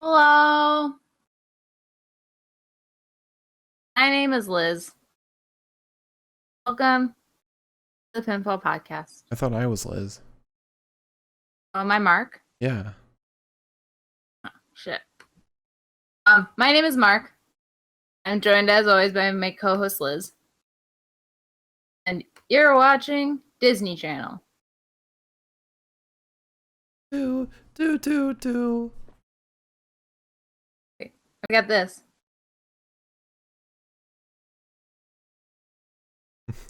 Hello, my name is Liz. Welcome to the Pinfall podcast. I thought I was Liz. Oh, am I Mark? Yeah. Oh, shit. My name is Mark. I'm joined as always by my co-host Liz. And you're watching Disney Channel. Do. I got this.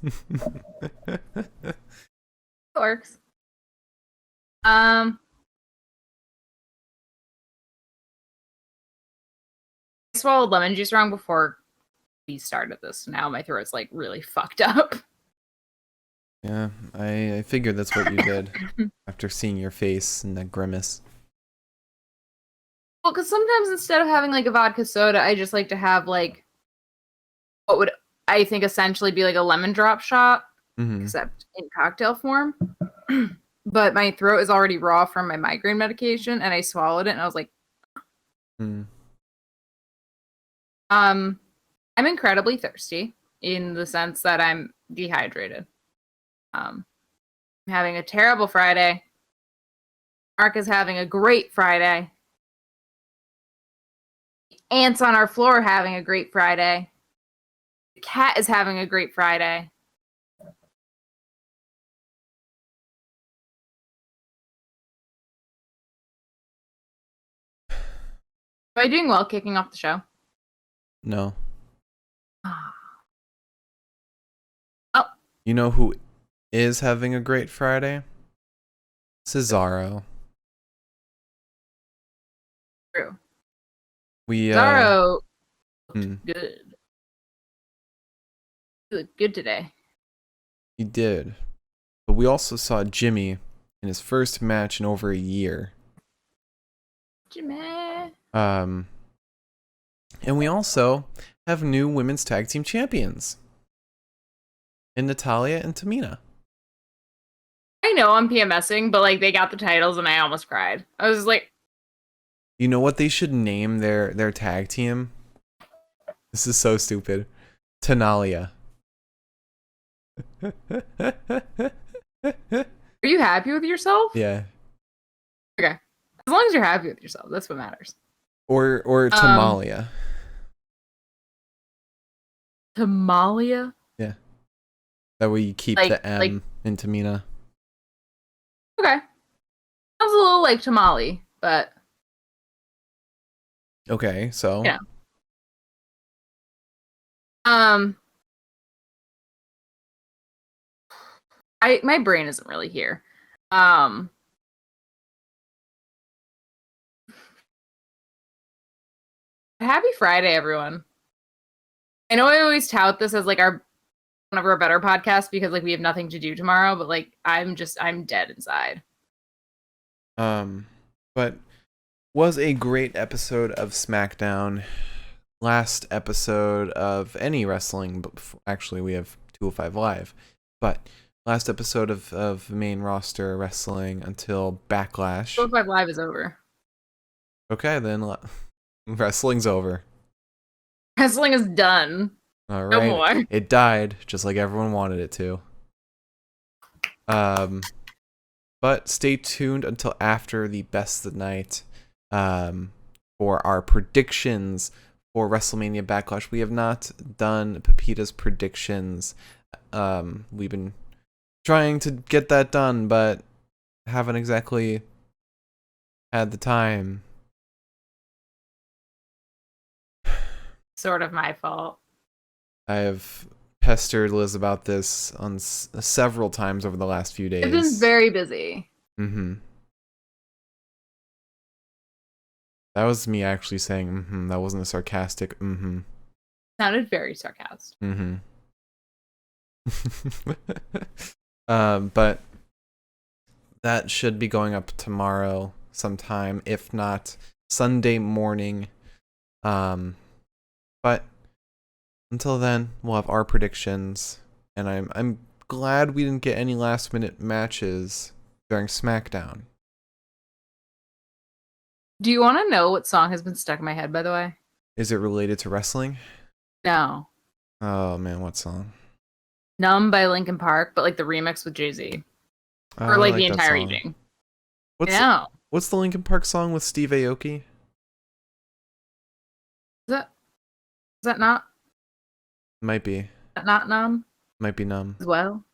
It works. I swallowed lemon juice wrong before we started this. Now my throat's like really fucked up. Yeah, I figured that's what you did after seeing your face and that grimace. Well, because sometimes instead of having like a vodka soda, I just like to have like what would I think essentially be like a lemon drop shot, except in cocktail form. But my throat is already raw from my migraine medication, and I swallowed it, and I was like, I'm incredibly thirsty in the sense that I'm dehydrated. I'm having a terrible Friday. Mark is having a great Friday. The ants on our floor are having a great Friday. The cat is having a great Friday. Am I doing well kicking off the show? No. Oh. You know who is having a great Friday? Cesaro. True. We Cesaro looked good. He looked good today. He did. But we also saw Jimmy in his first match in over a year. Jimmy. And we also have new women's tag team champions. In Natalya and Tamina. I know I'm PMSing, but like they got the titles and I almost cried. I was like, you know what they should name their tag team? This is so stupid. Natalya. are you happy with yourself? Yeah. Okay. As long as you're happy with yourself, that's what matters. Or Tamalia. Tamalia? Yeah. That way you keep the M in Tamina. Okay. Sounds a little like tamale, but okay, so yeah. My brain isn't really here. Happy Friday, everyone. I know I always tout this as like one of our better podcasts because like we have nothing to do tomorrow, but like I'm dead inside. But was a great episode of Smackdown. Last episode of any wrestling, but actually we have 205 Live, but last episode of main roster wrestling until Backlash. 205 Live is over. Okay, then wrestling's over. Wrestling is done. All right. No more. It died, just like everyone wanted it to. But stay tuned until after the Best of the Night for our predictions for WrestleMania Backlash. We have not done Pepita's predictions. We've been trying to get that done, but haven't exactly had the time. Sort of my fault. I have pestered Liz about this on several times over the last few days. I've been very busy. That was me actually saying that wasn't a sarcastic Sounded very sarcastic. But that should be going up tomorrow sometime, if not Sunday morning. But until then, we'll have our predictions, and I'm glad we didn't get any last minute matches during SmackDown. Do you want to know what song has been stuck in my head, by the way? Is it related to wrestling? No. Oh man, what song? Numb by Linkin Park, but like the remix with Jay-Z. Oh, Or I like like the that entire song. evening. What's No. what's the Linkin Park song with Steve Aoki? Is that not Might be. numb Might be Numb. as well?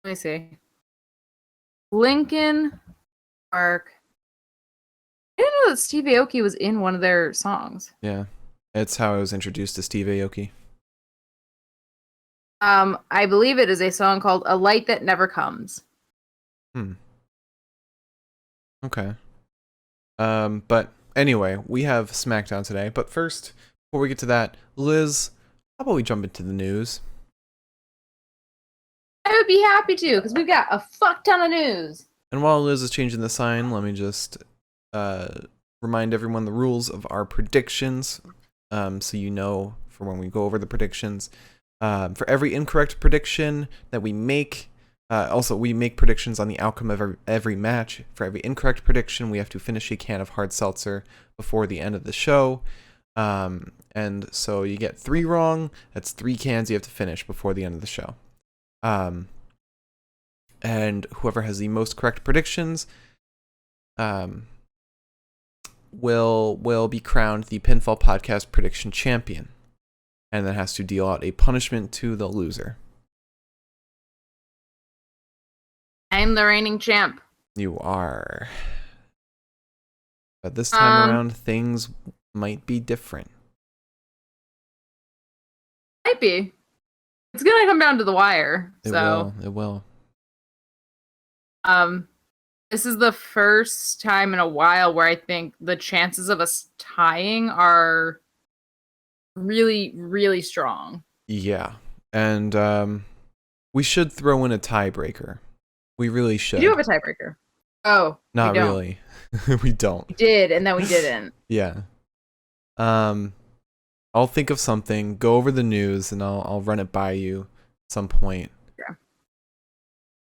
Let me see. Linkin Park. I didn't know that Steve Aoki was in one of their songs. Yeah. It's how I was introduced to Steve Aoki. I believe it is a song called "A Light That Never Comes." Okay. But anyway, we have SmackDown today. But first, before we get to that, Liz, how about we jump into the news? I would be happy to, because we've got a fuck ton of news. And while Liz is changing the sign, let me just remind everyone the rules of our predictions, so you know for when we go over the predictions. For every incorrect prediction that we make, also we make predictions on the outcome of every match. For every incorrect prediction, we have to finish a can of hard seltzer before the end of the show. And so you get 3 wrong. That's 3 cans you have to finish before the end of the show. And whoever has the most correct predictions will be crowned the Pinfall Podcast Prediction Champion, and then has to deal out a punishment to the loser. I'm the reigning champ. You are. But this time around, things might be different. Might be. It's gonna come down to the wire. It will. This is the first time in a while where I think the chances of us tying are really, really strong. Yeah. And we should throw in a tiebreaker. We really should. We do have a tiebreaker. Oh, not really. We don't. We did, and then we didn't. Yeah. I'll think of something, go over the news, and I'll run it by you at some point.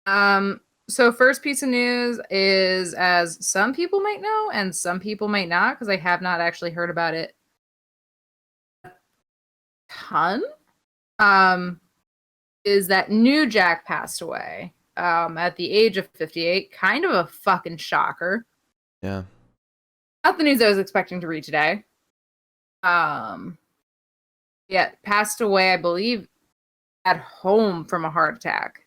Yeah. So first piece of news is, as some people might know and some people might not, because I have not actually heard about it a ton, is that New Jack passed away at the age of 58. Kind of a fucking shocker. Yeah. Not the news I was expecting to read today. Yeah, passed away, I believe, at home from a heart attack.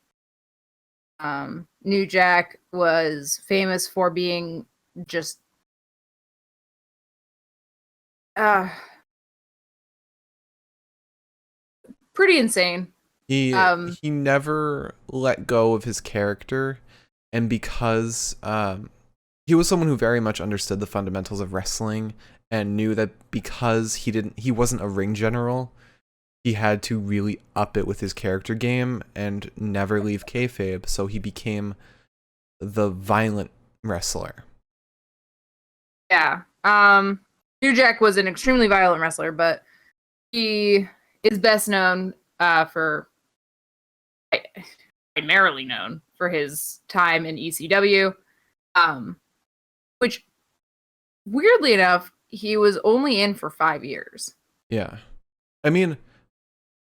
New Jack was famous for being just pretty insane. He never let go of his character, and because he was someone who very much understood the fundamentals of wrestling and knew that because he wasn't a ring general, he had to really up it with his character game and never leave kayfabe, so he became the violent wrestler. Yeah. New Jack was an extremely violent wrestler, but he is best known primarily known for his time in ECW, which, weirdly enough, he was only in for 5 years. Yeah. I mean,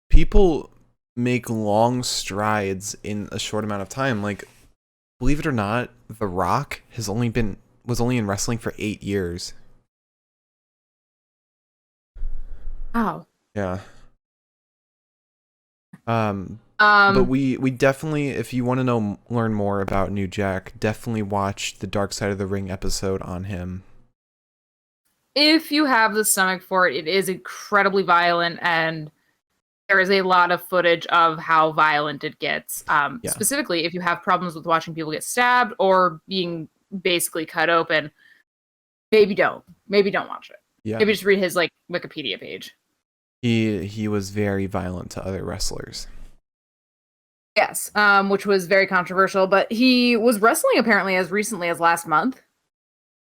people make long strides in a short amount of time. Like, believe it or not, The Rock was only in wrestling for 8 years. Oh. Yeah. But we definitely, if you want to learn more about New Jack, definitely watch the Dark Side of the Ring episode on him. If you have the stomach for it, it is incredibly violent, and there is a lot of footage of how violent it gets. Specifically, if you have problems with watching people get stabbed or being basically cut open, maybe don't watch it. Yeah. Maybe just read his Wikipedia page. He was very violent to other wrestlers. Yes, which was very controversial, but he was wrestling apparently as recently as last month,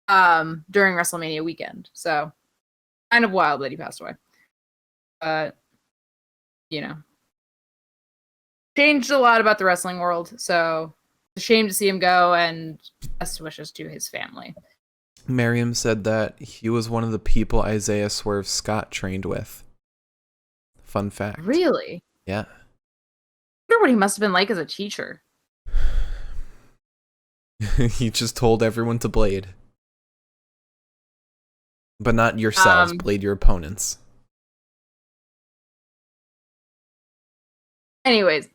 during WrestleMania weekend. So, kind of wild that he passed away. But, changed a lot about the wrestling world. So, a shame to see him go, and best wishes to his family. Miriam said that he was one of the people Isaiah Swerve Scott trained with. Fun fact. Really? Yeah. I wonder what he must have been like as a teacher. He just told everyone to blade. But not yourselves, blade your opponents. Anyways,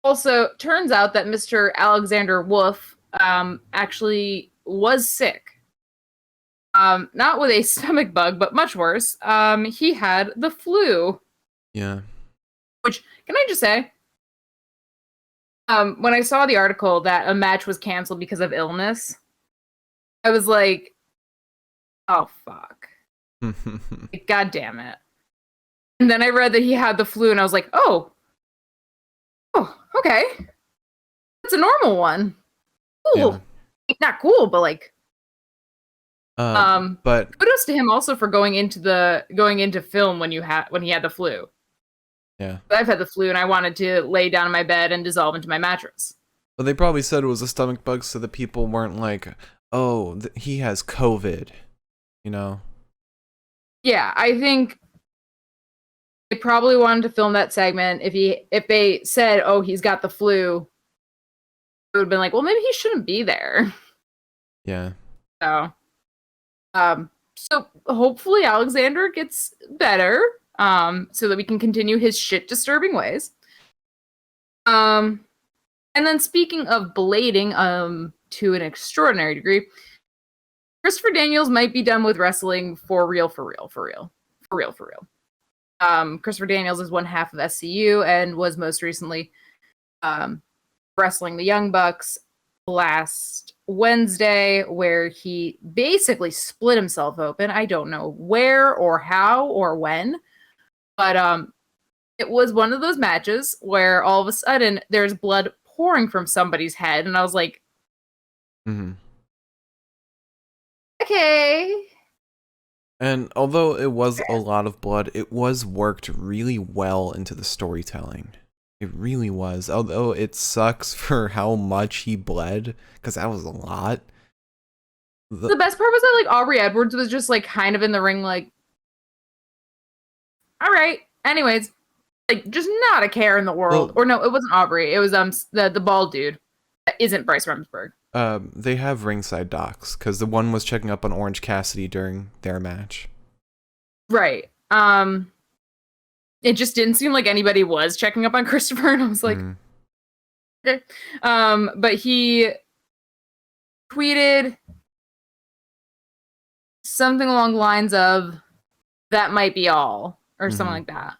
also turns out that Mr. Alexander Wolf actually was sick. Not with a stomach bug, but much worse. He had the flu. Yeah. Which, can I just say, when I saw the article that a match was canceled because of illness, I was like, oh, fuck. God damn it. And then I read that he had the flu, and I was like, oh, okay. That's a normal one. Cool. Yeah. Not cool, but like, but kudos to him also for going into film when he had the flu. Yeah. I've had the flu, and I wanted to lay down in my bed and dissolve into my mattress. Well, they probably said it was a stomach bug so that people weren't like, oh, he has COVID, you know? Yeah, I think they probably wanted to film that segment. If they said, oh, he's got the flu, it would have been like, well, maybe he shouldn't be there. Yeah. So hopefully Alexander gets better, so that we can continue his shit disturbing ways. And then speaking of blading, to an extraordinary degree, Christopher Daniels might be done with wrestling for real. Christopher Daniels is one half of SCU and was most recently wrestling the Young Bucks last Wednesday, where he basically split himself open. I don't know where or how or when, but it was one of those matches where all of a sudden there's blood pouring from somebody's head, and I was like, okay. And although it was a lot of blood, it was worked really well into the storytelling. It really was. Although it sucks for how much he bled, because that was a lot. The best part was that like Aubrey Edwards was just like kind of in the ring, like, all right. Anyways, like just not a care in the world. Or no, it wasn't Aubrey. It was the bald dude. That isn't Bryce Remsburg. They have ringside docs because the one was checking up on Orange Cassidy during their match. Right. It just didn't seem like anybody was checking up on Christopher, and I was like, okay. But he tweeted something along the lines of, that might be all, or something like that,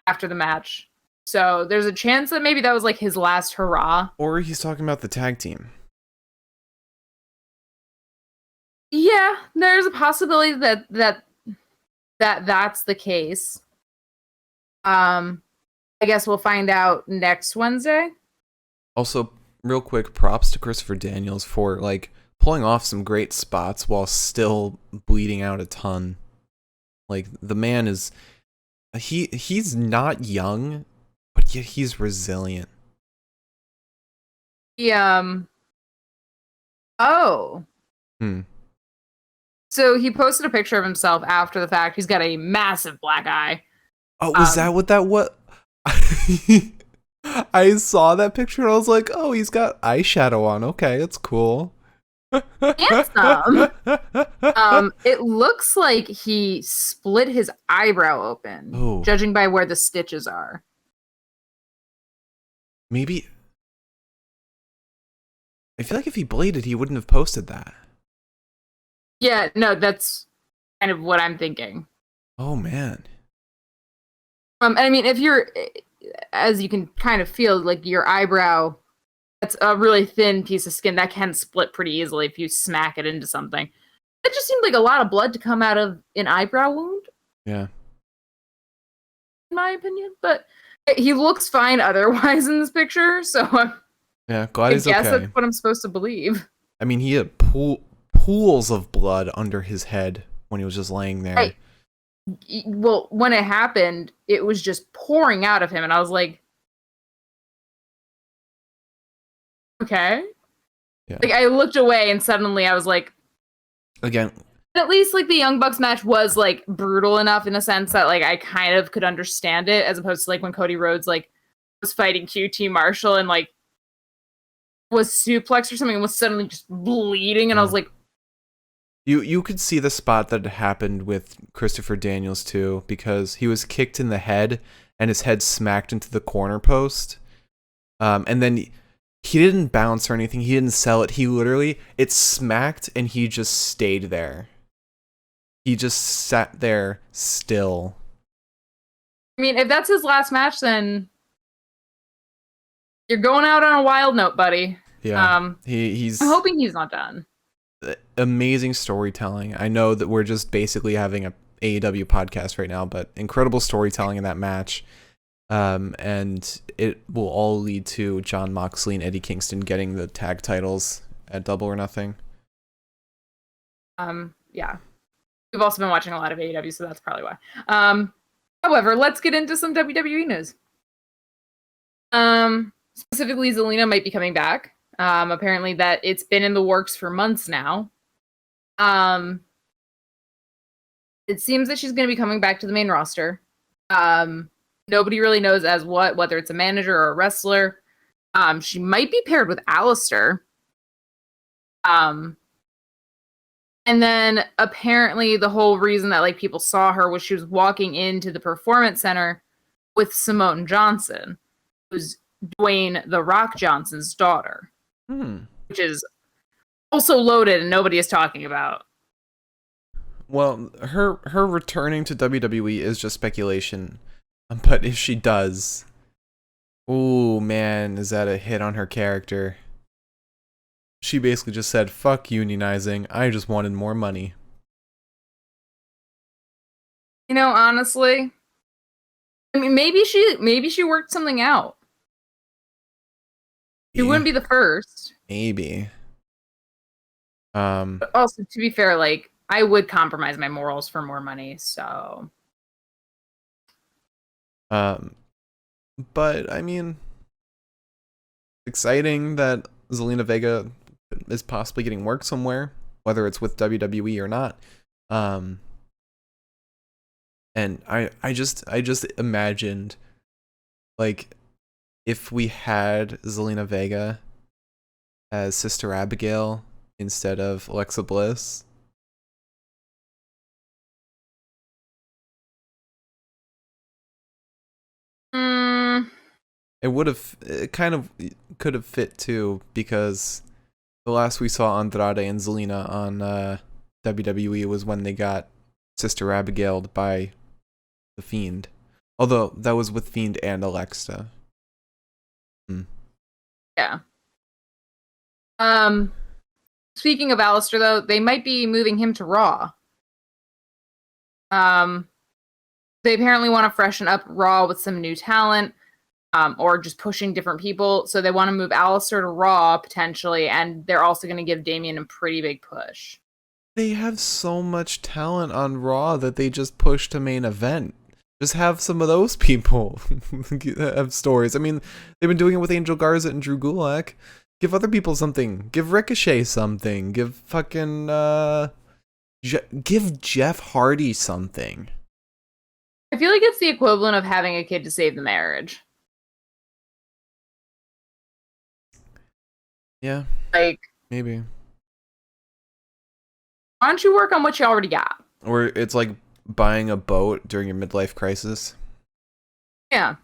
after the match. So there's a chance that maybe that was like his last hurrah. Or he's talking about the tag team. Yeah, there's a possibility that's the case. I guess we'll find out next Wednesday. Also, real quick, props to Christopher Daniels for like pulling off some great spots while still bleeding out a ton. Like the man is, he's not young, but yet he's resilient. So he posted a picture of himself after the fact. He's got a massive black eye. Oh, was that what that was? I saw that picture and I was like, oh, he's got eyeshadow on. Okay, it's cool. Handsome. It looks like he split his eyebrow open, judging by where the stitches are. Maybe. I feel like if he bladed, he wouldn't have posted that. Yeah, no, that's kind of what I'm thinking. Oh, man. I mean, if you're, as you can kind of feel, like your eyebrow, that's a really thin piece of skin that can split pretty easily if you smack it into something. It just seemed like a lot of blood to come out of an eyebrow wound. Yeah. In my opinion, but he looks fine otherwise in this picture, so yeah, glad he's okay. I guess that's what I'm supposed to believe. I mean, he had pools of blood under his head when he was just laying there. Well, when it happened, it was just pouring out of him, and I was like, okay. Yeah. Like, I looked away and suddenly I was like, again, at least like the Young Bucks match was like brutal enough in a sense that like I kind of could understand it, as opposed to like when Cody Rhodes like was fighting QT Marshall and like was suplexed or something and was suddenly just bleeding, and I was like, you could see the spot that happened with Christopher Daniels too, because he was kicked in the head and his head smacked into the corner post, and then he didn't bounce or anything. He didn't sell it. He literally, it smacked and he just stayed there. He just sat there still. I mean, if that's his last match, then you're going out on a wild note, buddy. Yeah, he's. I'm hoping he's not done. Amazing storytelling. I know that we're just basically having a AEW podcast right now, but incredible storytelling in that match. And it will all lead to Jon Moxley and Eddie Kingston getting the tag titles at Double or Nothing. Yeah. We've also been watching a lot of AEW, so that's probably why. However, let's get into some WWE news. Specifically, Zelena might be coming back. Apparently that it's been in the works for months now. It seems that she's going to be coming back to the main roster. Nobody really knows as whether it's a manager or a wrestler. She might be paired with Alistair. And then apparently the whole reason that like people saw her was she was walking into the Performance Center with Simone Johnson, who's Dwayne "The Rock" Johnson's daughter, which is also loaded and nobody is talking about. Well, her returning to WWE is just speculation, but if she does, oh man, is that a hit on her character? She basically just said, "Fuck unionizing. I just wanted more money." You know, honestly, I mean, maybe she worked something out. She wouldn't be the first. Maybe. But also, to be fair, like I would compromise my morals for more money, so. But I mean, exciting that Zelena Vega is possibly getting work somewhere, whether it's with WWE or not. And I just imagined, like, if we had Zelena Vega as Sister Abigail instead of Alexa Bliss. It kind of could have fit too, because the last we saw Andrade and Zelena on WWE was when they got Sister Abigail by The Fiend. Although that was with Fiend and Alexa. Yeah. Speaking of Alistair, though, they might be moving him to Raw. They apparently want to freshen up Raw with some new talent, or just pushing different people. So they want to move Alistair to Raw, potentially, and they're also going to give Damien a pretty big push. They have so much talent on Raw that they just push to main event. Just have some of those people have stories. I mean, they've been doing it with Angel Garza and Drew Gulak. Give other people something. Give Ricochet something. Give fucking give Jeff Hardy something. I feel like it's the equivalent of having a kid to save the marriage. Yeah. Like, maybe. Why don't you work on what you already got? Or it's like buying a boat during your midlife crisis. Yeah.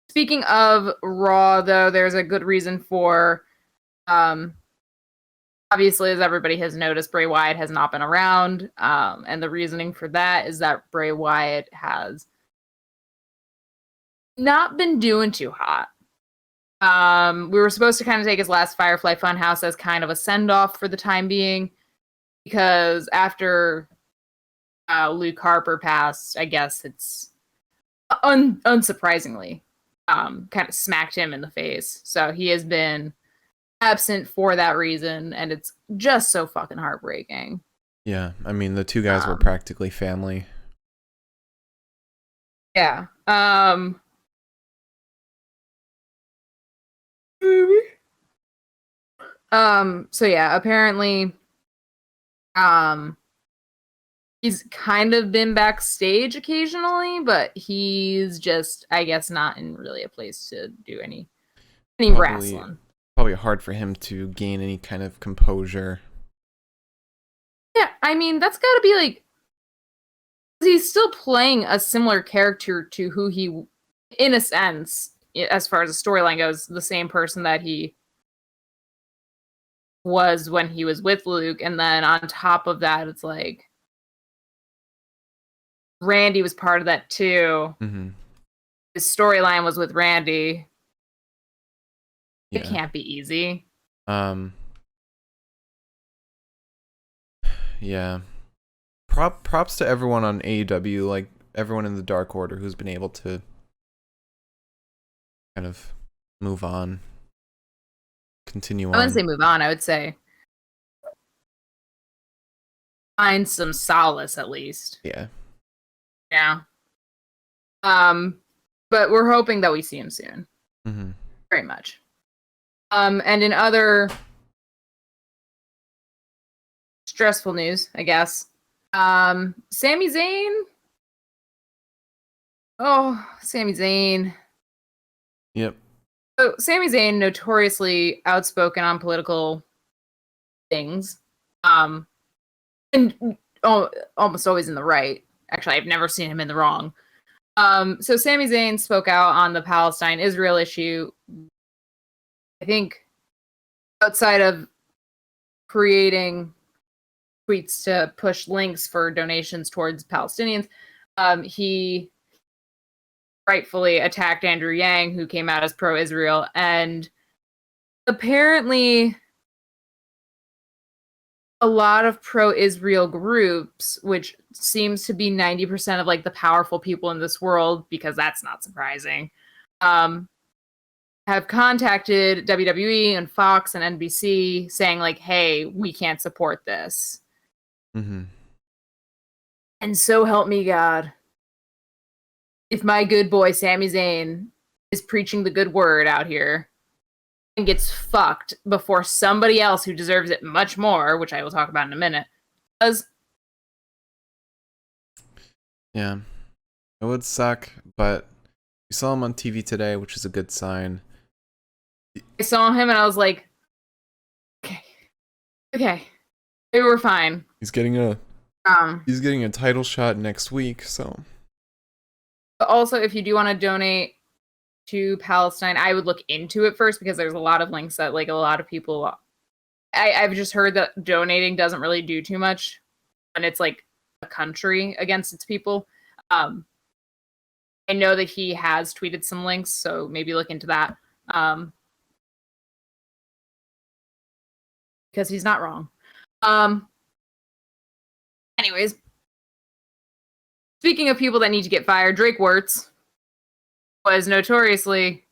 Speaking of Raw, though, there's a good reason for, obviously, as everybody has noticed, Bray Wyatt has not been around. And the reasoning for that is that Bray Wyatt has not been doing too hot. We were supposed to kind of take his last Firefly Funhouse as kind of a send-off for the time being, because after Luke Harper passed, I guess it's unsurprisingly kind of smacked him in the face. So he has been absent for that reason, and it's just so fucking heartbreaking. Yeah, I mean, the two guys were practically family. Yeah. So yeah, apparently, um, he's kind of been backstage occasionally, but he's just, I guess, not in really a place to do any Probably, wrestling. probably hard for him to gain any kind of composure. Yeah, I mean, that's got to be like, he's still playing a similar character to who he, in a sense, as far as the storyline goes, the same person that he was when he was with Luke. And then on top of that, it's like Randy was part of that too. Mm-hmm. His storyline was with Randy. Yeah. It can't be easy. Yeah. Props to everyone on AEW, like everyone in the Dark Order who's been able to kind of move on, continue on. I wouldn't say move on. I would say find some solace at least. Yeah. Yeah. But we're hoping that we see him soon. Mm-hmm. Very much. And in other stressful news, I guess. Sami Zayn. Oh, Sami Zayn. Yep. So Sami Zayn, notoriously outspoken on political things. And almost always in the right. Actually, I've never seen him in the wrong. So Sami Zayn spoke out on the Palestine-Israel issue. I think outside of creating tweets to push links for donations towards Palestinians, he rightfully attacked Andrew Yang, who came out as pro-Israel, and apparently a lot of pro-Israel groups, which seems to be 90% of like the powerful people in this world, because that's not surprising, have contacted WWE and Fox and NBC saying like, hey, we can't support this. Mm-hmm. And so help me God, if my good boy Sami Zayn is preaching the good word out here and gets fucked before somebody else who deserves it much more, which I will talk about in a minute, does. Yeah. It would suck, but we saw him on TV today, which is a good sign. I saw him and I was like, okay, maybe we're fine. He's getting a title shot next week, so. But also, if you do want to donate to Palestine, I would look into it first, because there's a lot of links that like a lot of people. I've just heard that donating doesn't really do too much, and it's like a country against its people. I know that he has tweeted some links, so maybe look into that. Because he's not wrong. Anyways, speaking of people that need to get fired, Drake Wirtz was noticeably,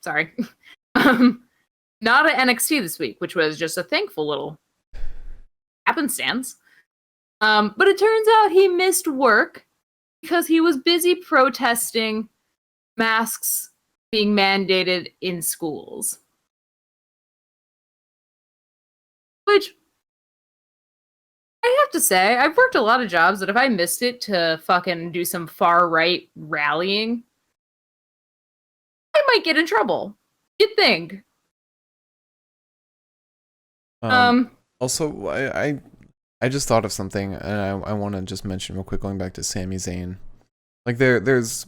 sorry, not at NXT this week, which was just a thankful little happenstance. But it turns out he missed work because he was busy protesting masks being mandated in schools. Which, I have to say, I've worked a lot of jobs that if I missed it to fucking do some far-right rallying, I might get in trouble. You'd think. Also, I just thought of something, and I want to just mention real quick, going back to Sami Zayn. Like, there's...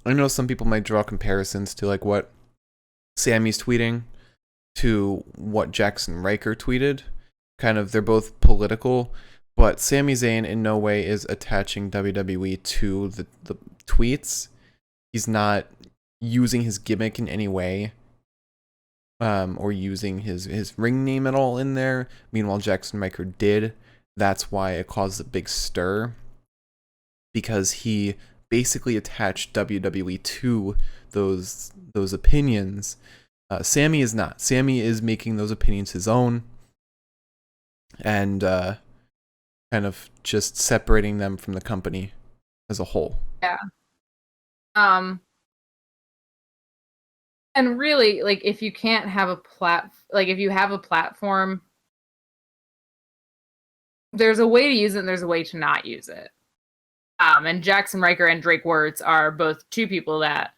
I know some people might draw comparisons to, like, what Sami's tweeting to what Jackson Riker tweeted. Kind of, they're both political, but Sami Zayn in no way is attaching WWE to the tweets. He's not using his gimmick in any way, or using his ring name at all in there. Meanwhile, Jackson Riker did. That's why it caused a big stir, because he basically attached WWE to those opinions. Sami is not. Sami is making those opinions his own, and kind of just separating them from the company as a whole. Yeah. And really, like, if you can't have if you have a platform, there's a way to use it and there's a way to not use it. And Jackson Riker and Drake Wirtz are both two people that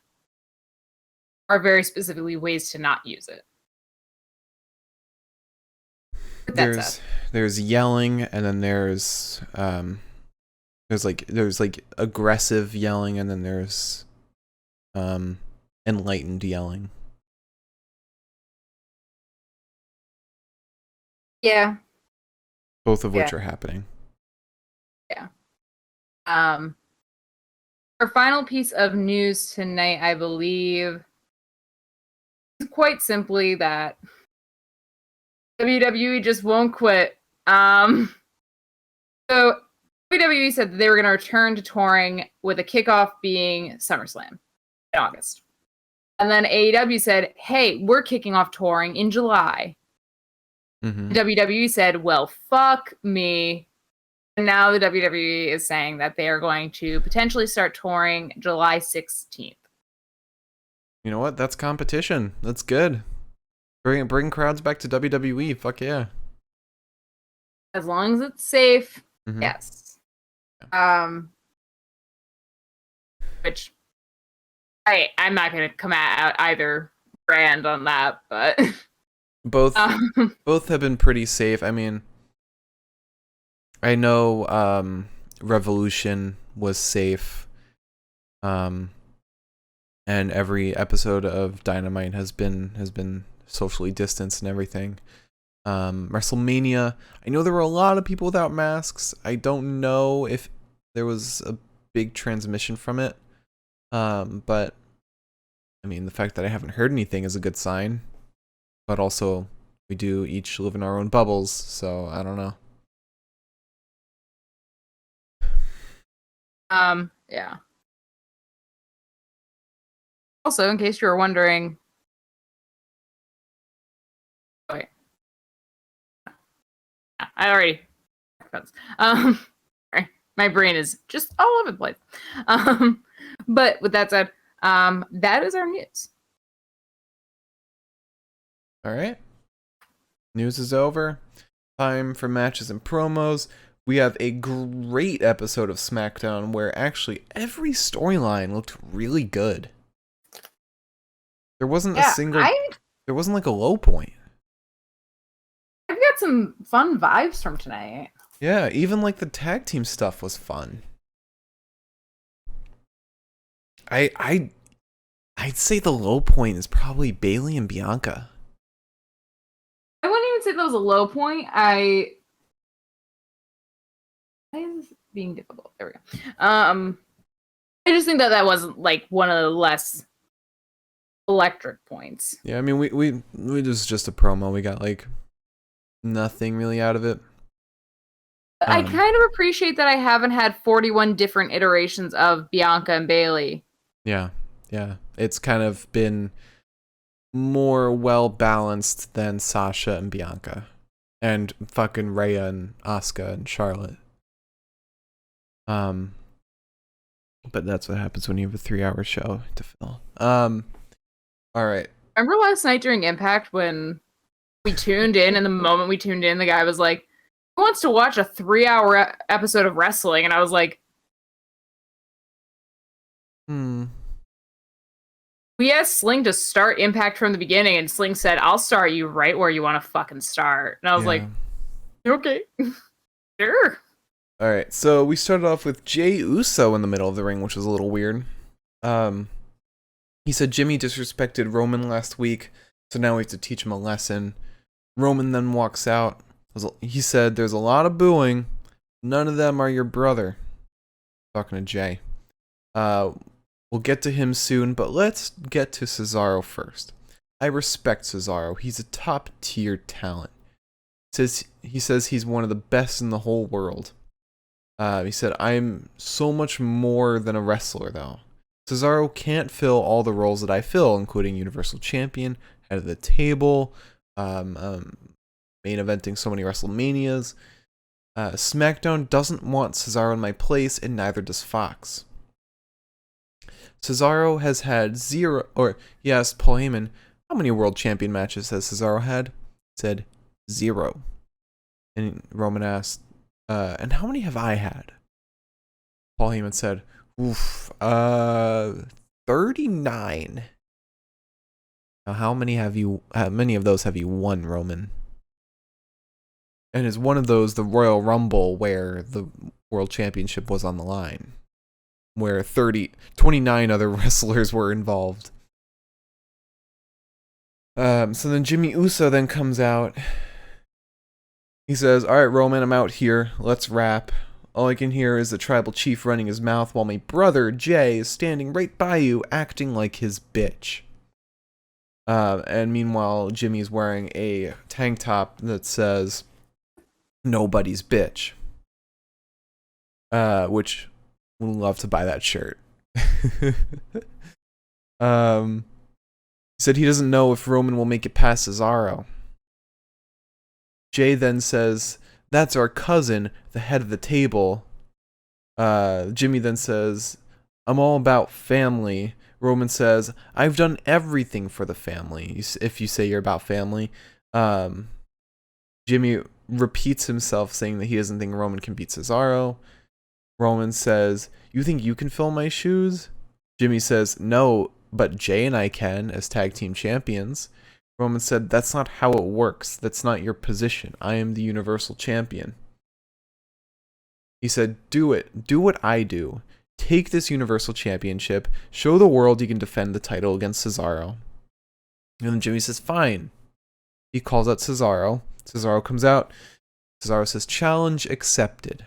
are very specifically ways to not use it. There's yelling, and then there's aggressive yelling, and then there's enlightened yelling. Yeah. Both of which are happening. Yeah. Our final piece of news tonight, I believe, is quite simply that WWE just won't quit. So WWE said that they were going to return to touring with a kickoff being SummerSlam in August. And then AEW said, hey, we're kicking off touring in July. Mm-hmm. WWE said, well, fuck me. And now the WWE is saying that they are going to potentially start touring July 16th. You know what? That's competition. That's good. Bring crowds back to WWE. Fuck yeah. As long as it's safe, yes. Which I'm not going to come at either brand on that, but both have been pretty safe. I mean, I know Revolution was safe, and every episode of Dynamite has been socially distanced and everything. WrestleMania, I know there were a lot of people without masks. I don't know if there was a big transmission from it, but I mean, the fact that I haven't heard anything is a good sign. But also, we do each live in our own bubbles, so I don't know. Yeah. Also, in case you were wondering, wait, I already. Sorry, my brain is just all over the place. But with that said, that is our news. All right. News is over. Time for matches and promos. We have a great episode of Smackdown where actually every storyline looked really good. There wasn't there wasn't like a low point. I've got some fun vibes from tonight. Yeah, even like the tag team stuff was fun. I'd say the low point is probably Bayley and Bianca. I wouldn't even say that was a low point. Why is this being difficult? There we go. I just think that wasn't like one of the less electric points. Yeah, I mean we just a promo. We got like nothing really out of it. I kind of appreciate that I haven't had 41 different iterations of Bianca and Bayley. Yeah. It's kind of been more well balanced than Sasha and Bianca, and fucking Rhea and Asuka and Charlotte. But that's what happens when you have a 3-hour show to fill. All right. Remember last night during Impact when we tuned in, and the moment we tuned in, the guy was like, "Who wants to watch a 3-hour episode of wrestling?" And I was like, We asked Sling to start Impact from the beginning, and Sling said, I'll start you right where you want to fucking start. And I was like, okay. Sure. All right, so we started off with Jey Uso in the middle of the ring, which was a little weird. He said Jimmy disrespected Roman last week, so now we have to teach him a lesson. Roman then walks out. He said, there's a lot of booing. None of them are your brother. Talking to Jey. We'll get to him soon, but let's get to Cesaro first. I respect Cesaro. He's a top-tier talent. He says he's one of the best in the whole world. He said, I'm so much more than a wrestler, though. Cesaro can't fill all the roles that I fill, including Universal Champion, head of the table, main eventing so many WrestleManias. SmackDown doesn't want Cesaro in my place, and neither does Fox. Cesaro has had 0, or he asked Paul Heyman, how many world champion matches has Cesaro had? He said 0. And Roman asked, and how many have I had? Paul Heyman said, 39. Now, how many of those have you won, Roman? And is one of those the Royal Rumble where the World Championship was on the line? Where 29 other wrestlers were involved. So then Jimmy Uso then comes out. He says, all right, Roman, I'm out here. Let's wrap. All I can hear is the tribal chief running his mouth while my brother, Jay, is standing right by you, acting like his bitch. And meanwhile, Jimmy's wearing a tank top that says, nobody's bitch. Which, would love to buy that shirt. He said he doesn't know if Roman will make it past Cesaro. Jay then says, that's our cousin, the head of the table. Jimmy then says, I'm all about family. Roman says, I've done everything for the family, if you say you're about family. Jimmy repeats himself, saying that he doesn't think Roman can beat Cesaro. Roman says, you think you can fill my shoes? Jimmy says, no, but Jay and I can, as tag team champions. Roman said, that's not how it works. That's not your position. I am the Universal Champion. He said, do it. Do what I do. Take this Universal Championship. Show the world you can defend the title against Cesaro. And then Jimmy says, fine. He calls out Cesaro. Cesaro comes out. Cesaro says, challenge accepted.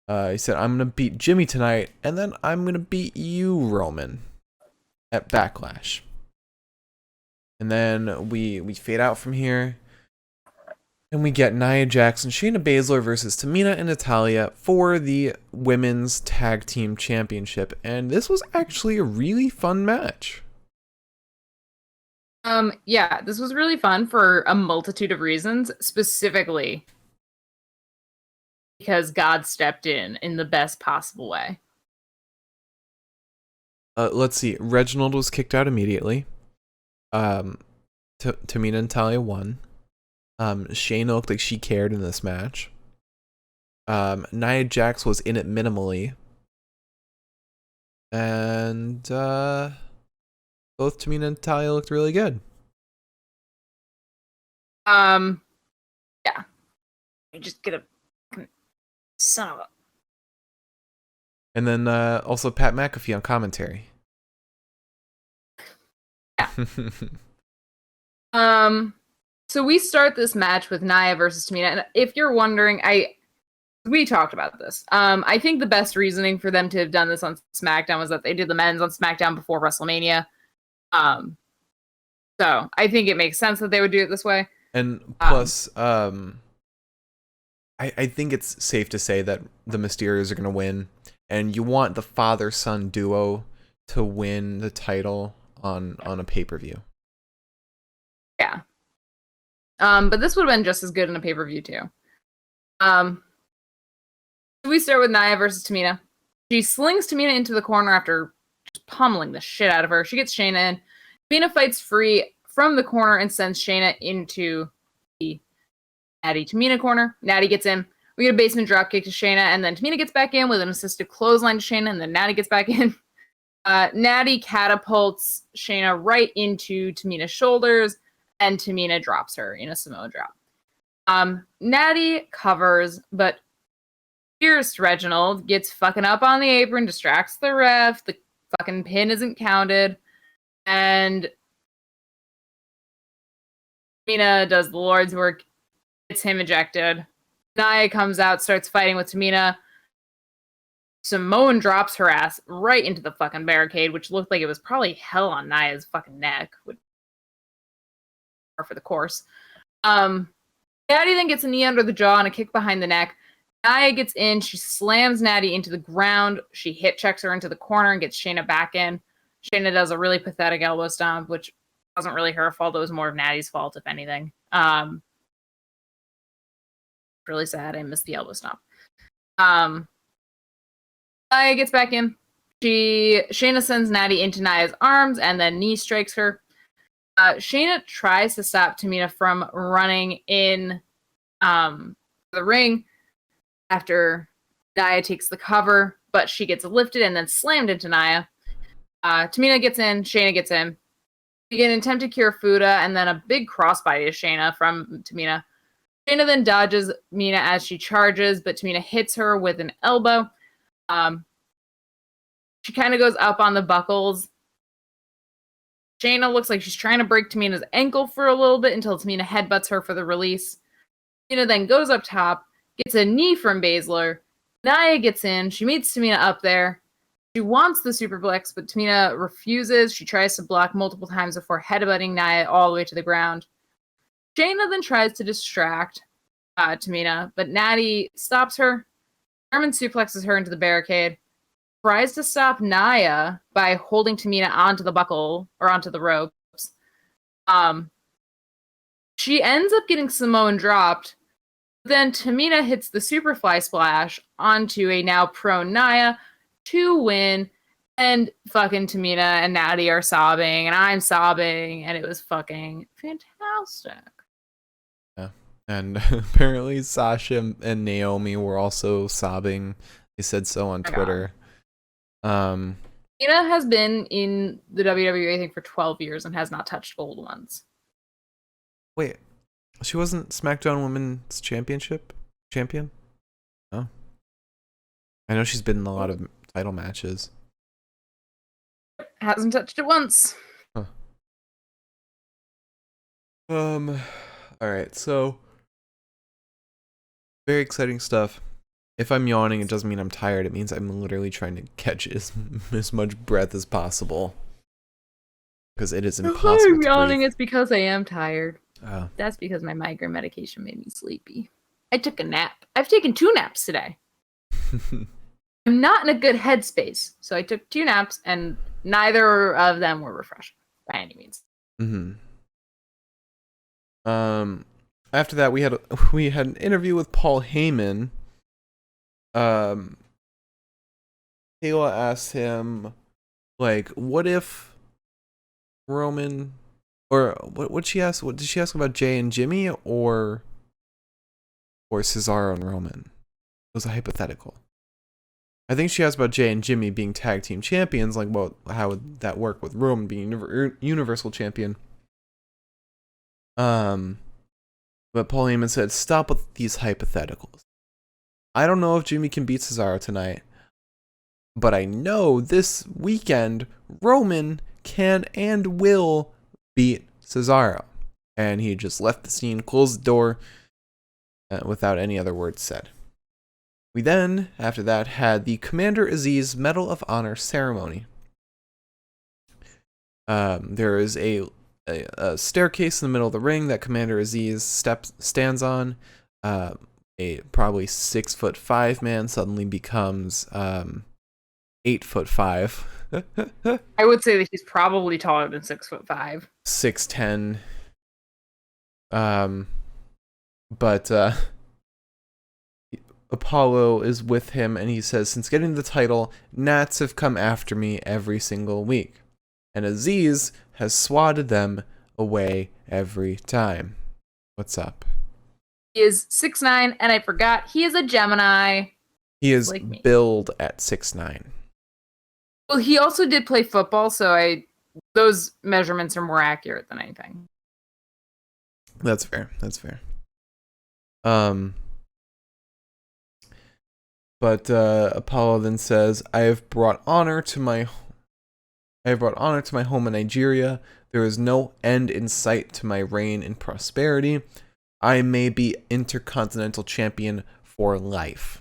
He said, I'm going to beat Jimmy tonight, and then I'm going to beat you, Roman, at Backlash. And then we fade out from here. And we get Nia Jax and Shayna Basler versus Tamina and Natalya for the Women's Tag Team Championship. And this was actually a really fun match. Yeah, this was really fun for a multitude of reasons, specifically because God stepped in the best possible way. Let's see. Reginald was kicked out immediately. Tamina and Natalya won. Shayna looked like she cared in this match. Nia Jax was in it minimally. And both Tamina and Natalya looked really good. Yeah. You just get a son of a... And then also Pat McAfee on commentary. Yeah. So we start this match with Nia versus Tamina, and if you're wondering, we talked about this. I think the best reasoning for them to have done this on SmackDown was that they did the men's on SmackDown before WrestleMania. So I think it makes sense that they would do it this way. And plus, I think it's safe to say that the Mysterios are going to win, and you want the father-son duo to win the title on a pay-per-view. Yeah. But this would have been just as good in a pay-per-view too. So we start with Nia versus Tamina. She slings Tamina into the corner after just pummeling the shit out of her. She gets Shayna in. Tamina fights free from the corner and sends Shayna into the Natty Tamina corner. Natty gets in. We get a basement dropkick to Shayna, and then Tamina gets back in with an assisted clothesline to Shayna, and then Natty gets back in. Natty catapults Shayna right into Tamina's shoulders, and Tamina drops her in a Samoa drop. Natty covers, but Fierce Reginald gets fucking up on the apron, distracts the ref, the fucking pin isn't counted, and Tamina does the Lord's work, gets him ejected. Naya comes out, starts fighting with Tamina. Samoan drops her ass right into the fucking barricade, which looked like it was probably hell on Naya's fucking neck. For the course. Natty then gets a knee under the jaw and a kick behind the neck. Naya gets in. She slams Natty into the ground. She hit checks her into the corner and gets Shayna back in. Shayna does a really pathetic elbow stomp, which wasn't really her fault. It was more of Natty's fault, if anything. Really sad. I missed the elbow stomp. Naya gets back in. Shayna sends Natty into Naya's arms and then knee strikes her. Shayna tries to stop Tamina from running in the ring after Naya takes the cover, but she gets lifted and then slammed into Naya. Tamina gets in, Shayna gets in. We get an attempted Kirifuda and then a big crossbody to Shayna from Tamina. Shayna then dodges Mina as she charges, but Tamina hits her with an elbow. She kind of goes up on the buckles. Shayna looks like she's trying to break Tamina's ankle for a little bit until Tamina headbutts her for the release. Tamina then goes up top, gets a knee from Basler. Naya gets in. She meets Tamina up there. She wants the superplex, but Tamina refuses. She tries to block multiple times before headbutting Naya all the way to the ground. Shayna then tries to distract Tamina, but Natty stops her. German suplexes her into the barricade. Tries to stop Naya by holding Tamina onto the buckle or onto the ropes. She ends up getting Samoan dropped. Then Tamina hits the Superfly Splash onto a now prone Naya to win. And fucking Tamina and Natty are sobbing, and I'm sobbing, and it was fucking fantastic. Yeah. And apparently Sasha and Naomi were also sobbing. They said so on Twitter. Tamina has been in the WWE, I think, for 12 years and has not touched gold once. Wait, she wasn't SmackDown Women's champion? Oh. I know she's been in a lot of title matches. Hasn't touched it once. Huh. Alright, so very exciting stuff. If I'm yawning, it doesn't mean I'm tired. It means I'm literally trying to catch as much breath as possible. Because it is impossible If I'm to yawning, breathe. it's because I am tired. Oh. That's because my migraine medication made me sleepy. I took a nap. I've taken 2 naps today. I'm not in a good headspace, so I took 2 naps, and neither of them were refreshing by any means. After that, we had an interview with Paul Heyman. Kayla asked him, like, what if Roman, or what she ask? What did she ask about Jay and Jimmy, or Cesaro and Roman? It was a hypothetical. I think she asked about Jay and Jimmy being tag team champions. Like, well, how would that work with Roman being universal champion? But Paul Heyman said, "Stop with these hypotheticals. I don't know if Jimmy can beat Cesaro tonight, but I know this weekend Roman can and will beat Cesaro." And he just left the scene, closed the door, without any other words said. We then, after that, had the Commander Aziz Medal of Honor ceremony. There is a staircase in the middle of the ring that Commander Aziz stands on. A probably 6'5" man suddenly becomes 8'5". I would say that he's probably taller than 6'5". 6'10". But Apollo is with him, and he says, since getting the title, Nats have come after me every single week, and Aziz has swatted them away every time. What's up? He is 6'9", and I forgot he is a Gemini. He is like billed at 6'9". Well, he also did play football, so those measurements are more accurate than anything. That's fair. That's fair. But Apollo then says, I have brought honor to my home in Nigeria. There is no end in sight to my reign and prosperity. I may be Intercontinental Champion for life.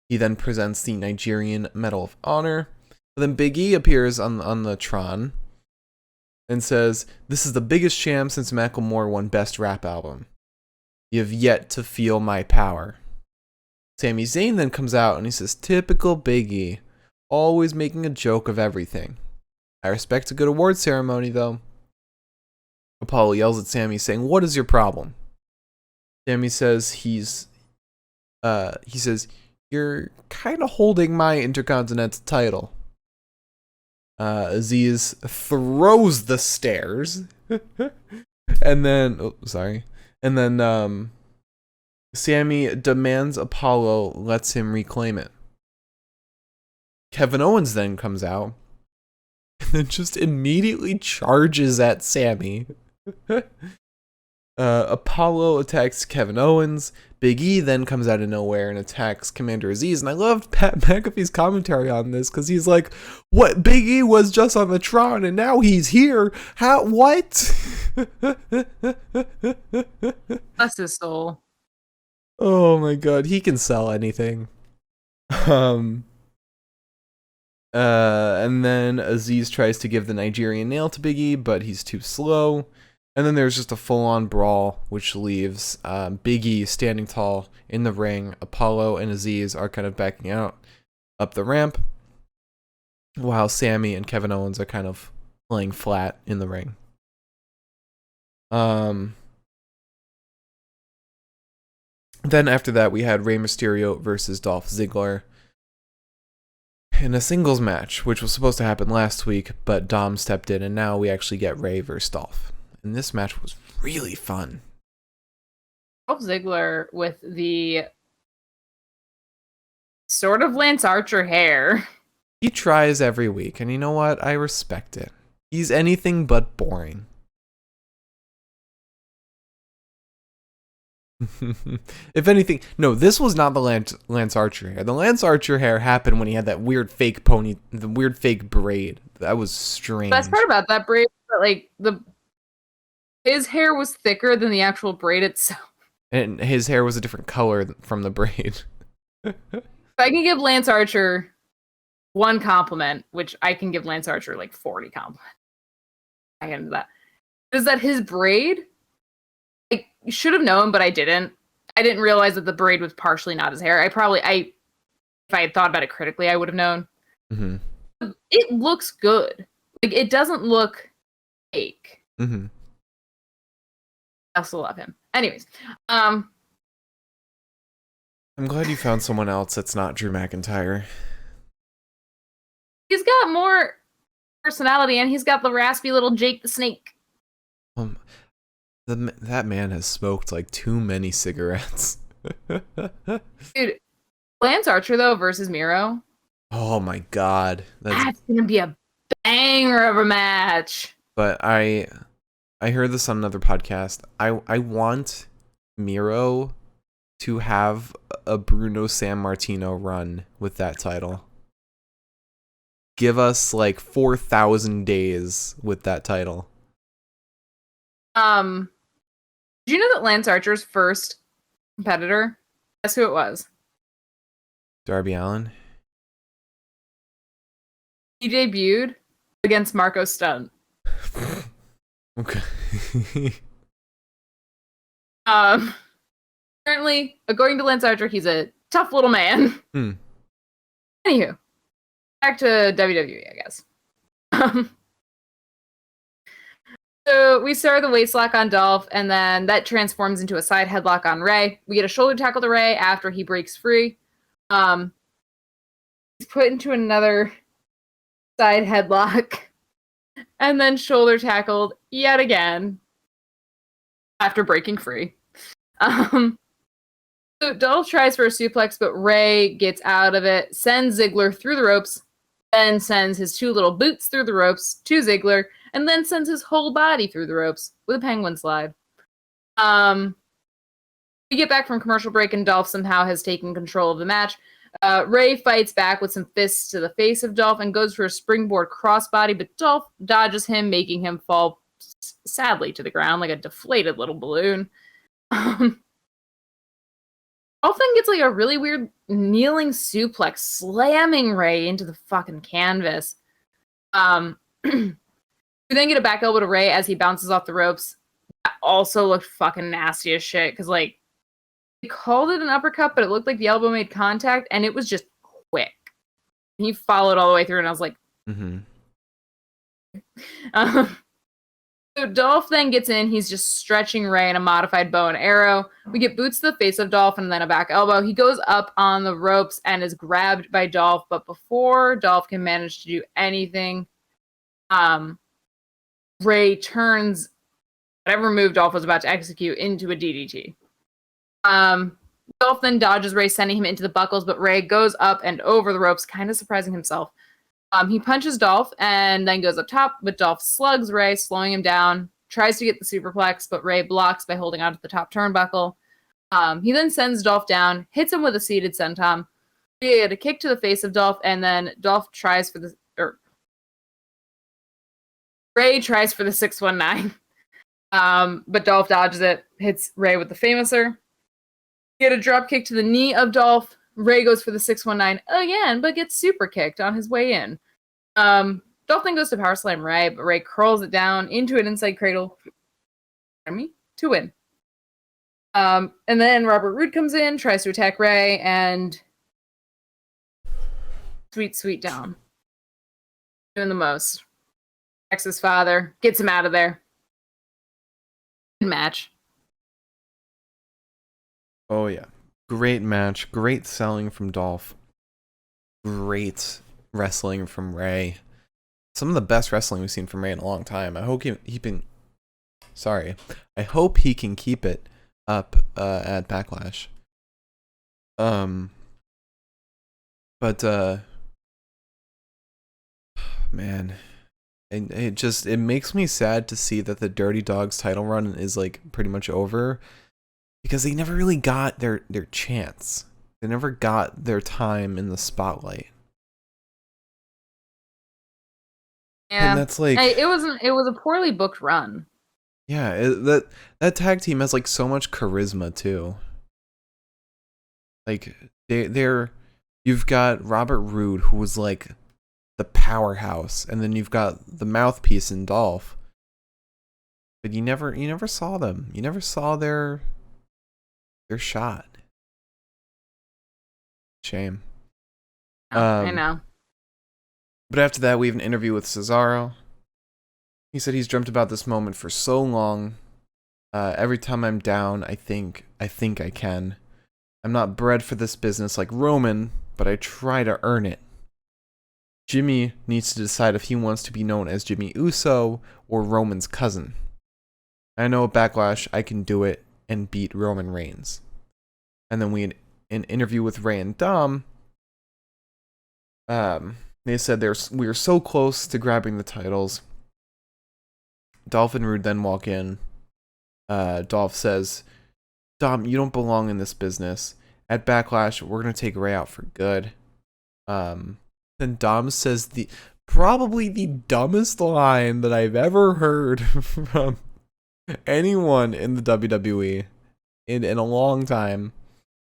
He then presents the Nigerian Medal of Honor. But then Big E appears on the Tron and says, this is the biggest sham since Macklemore won Best Rap Album. You have yet to feel my power. Sami Zayn then comes out and he says, typical Big E, always making a joke of everything. I respect a good award ceremony, though. Apollo yells at Sami, saying, what is your problem? Sami says you're kind of holding my Intercontinental title. Aziz throws the stairs. And then, Sami demands Apollo lets him reclaim it. Kevin Owens then comes out and then just immediately charges at Sami. Apollo attacks Kevin Owens. Big E then comes out of nowhere and attacks Commander Aziz. And I love Pat McAfee's commentary on this because he's like, "What? Big E was just on the Tron and now he's here? How? What?" Bless his soul. Oh my god, he can sell anything. And then Aziz tries to give the Nigerian nail to Big E, but he's too slow. And then there's just a full-on brawl, which leaves Big E standing tall in the ring. Apollo and Aziz are kind of backing out up the ramp, while Sami and Kevin Owens are kind of laying flat in the ring. Then after that, we had Rey Mysterio versus Dolph Ziggler in a singles match, which was supposed to happen last week, but Dom stepped in, and now we actually get Rey versus Dolph. And this match was really fun. Dolph Ziggler with the sort of Lance Archer hair. He tries every week, and you know what? I respect it. He's anything but boring. If anything, no, this was not the Lance Archer hair. The Lance Archer hair happened when he had that weird fake pony, the weird fake braid. That was strange. Best part about that braid, but like his hair was thicker than the actual braid itself. And his hair was a different color from the braid. If I can give Lance Archer one compliment, which I can give Lance Archer like 40 compliments, I get that, is that his braid, I should have known, but I didn't. I didn't realize that the braid was partially not his hair. If I had thought about it critically, I would have known. Mm-hmm. It looks good. Like, it doesn't look fake. Mm-hmm. I also love him. Anyways, I'm glad you found someone else that's not Drew McIntyre. He's got more personality, and he's got the raspy little Jake the Snake. That man has smoked like too many cigarettes. Dude, Lance Archer though versus Miro. Oh my god, that's gonna be a banger of a match. But I heard this on another podcast. I want Miro to have a Bruno Sammartino run with that title. Give us like 4,000 days with that title. Did you know that Lance Archer's first competitor, guess who it was? Darby Allin. He debuted against Marco Stunt. Okay. Apparently, according to Lance Archer, he's a tough little man. Anywho, back to WWE, I guess. So we start the waist lock on Dolph, and then that transforms into a side headlock on Rey. We get a shoulder tackle to Rey after he breaks free. He's put into another side headlock, and then shoulder tackled yet again after breaking free. So Dolph tries for a suplex, but Rey gets out of it, sends Ziggler through the ropes, then sends his two little boots through the ropes to Ziggler, and then sends his whole body through the ropes with a penguin slide. We get back from commercial break, and Dolph somehow has taken control of the match. Rey fights back with some fists to the face of Dolph and goes for a springboard crossbody, but Dolph dodges him, making him fall sadly to the ground like a deflated little balloon. Dolph then gets like a really weird kneeling suplex, slamming Rey into the fucking canvas. We then get a back elbow to Rey as he bounces off the ropes. That also looked fucking nasty as shit, because like they called it an uppercut, but it looked like the elbow made contact, and it was just quick. And he followed all the way through, and I was like, So So Dolph then gets in. He's just stretching Ray in a modified bow and arrow. We get boots to the face of Dolph and then a back elbow. He goes up on the ropes and is grabbed by Dolph. But before Dolph can manage to do anything, Ray turns whatever move Dolph was about to execute into a DDT. Dolph then dodges Ray, sending him into the buckles, but Ray goes up and over the ropes, kind of surprising himself. He punches Dolph and then goes up top, but Dolph slugs Ray, slowing him down, tries to get the superplex, but Ray blocks by holding onto the top turnbuckle. He then sends Dolph down, hits him with a seated senton. We get a kick to the face of Dolph, and then Dolph tries for the... Ray tries for the 619. But Dolph dodges it, hits Ray with the Famouser. Get a drop kick to the knee of Dolph. Ray goes for the 619 again, but gets super kicked on his way in. Dolph then goes to power slam Ray, but Ray curls it down into an inside cradle to win. And then Robert Roode comes in, tries to attack Ray, and sweet down. Doing the most. Attacks his father, gets him out of there. Good match. Oh, yeah. Great match. Great selling from Dolph. Great wrestling from Ray. Some of the best wrestling we've seen from Ray in a long time. I hope I hope he can keep it up at Backlash. Man, it makes me sad to see that the Dirty Dogs title run is like pretty much over, because they never really got their chance. They never got their time in the spotlight. Yeah, and that's like it was a poorly booked run. Yeah, that tag team has like so much charisma too. Like you've got Robert Roode, who was like the powerhouse, and then you've got the mouthpiece in Dolph. But you never saw them. You never saw their shot. Shame. I know. But after that, we have an interview with Cesaro. He said he's dreamt about this moment for so long. Every time I'm down, I think I can. I'm not bred for this business like Roman, but I try to earn it. Jimmy needs to decide if he wants to be known as Jimmy Uso or Roman's cousin. I know at Backlash I can do it and beat Roman Reigns. And then we had an interview with Ray and Dom. They said we were so close to grabbing the titles. Dolph and Roode then walk in. Dolph says, Dom, you don't belong in this business. At Backlash, we're going to take Ray out for good. Then Dom says probably the dumbest line that I've ever heard from anyone in the WWE in a long time.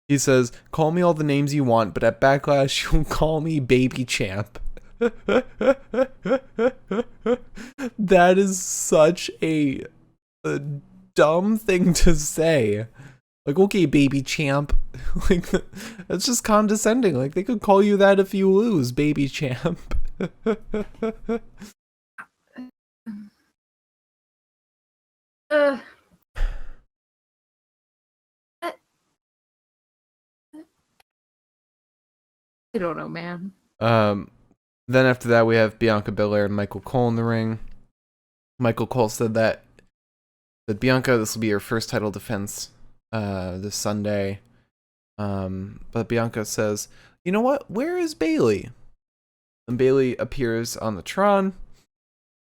He says, call me all the names you want, but at Backlash, you'll call me Baby Champ. That is such a dumb thing to say. Like, okay, Baby Champ. Like, that's just condescending. Like, they could call you that if you lose, Baby Champ. I don't know, man. Then after that, we have Bianca Belair and Michael Cole in the ring. Michael Cole said that Bianca, this will be her first title defense this Sunday. But Bianca says, you know what? Where is Bayley? And Bayley appears on the Tron.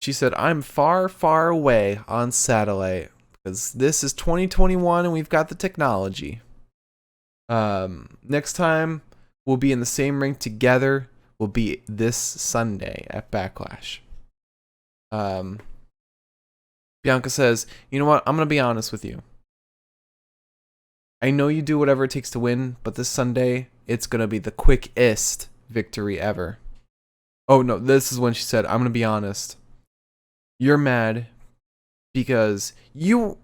She said, I'm far, far away on satellite because this is 2021 and we've got the technology. Next time we'll be in the same ring together will be this Sunday at Backlash. Bianca says, you know what? I'm going to be honest with you. I know you do whatever it takes to win, but this Sunday, it's going to be the quickest victory ever. Oh, no, this is when she said, I'm going to be honest. You're mad because you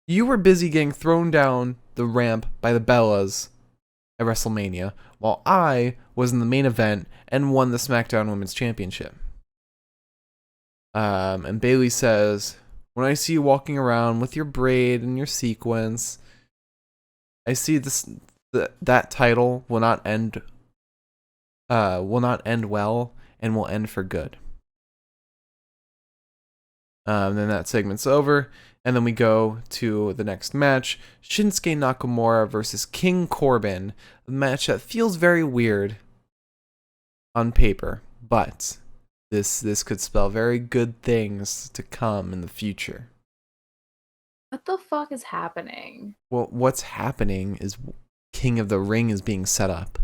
were busy getting thrown down the ramp by the Bellas at WrestleMania, while I was in the main event and won the SmackDown Women's Championship. And Bayley says, when I see you walking around with your braid and your sequence, I see that title will not end well and will end for good. Then that segment's over, and then we go to the next match, Shinsuke Nakamura versus King Corbin, a match that feels very weird on paper, but this could spell very good things to come in the future. What the fuck is happening? Well, what's happening is King of the Ring is being set up.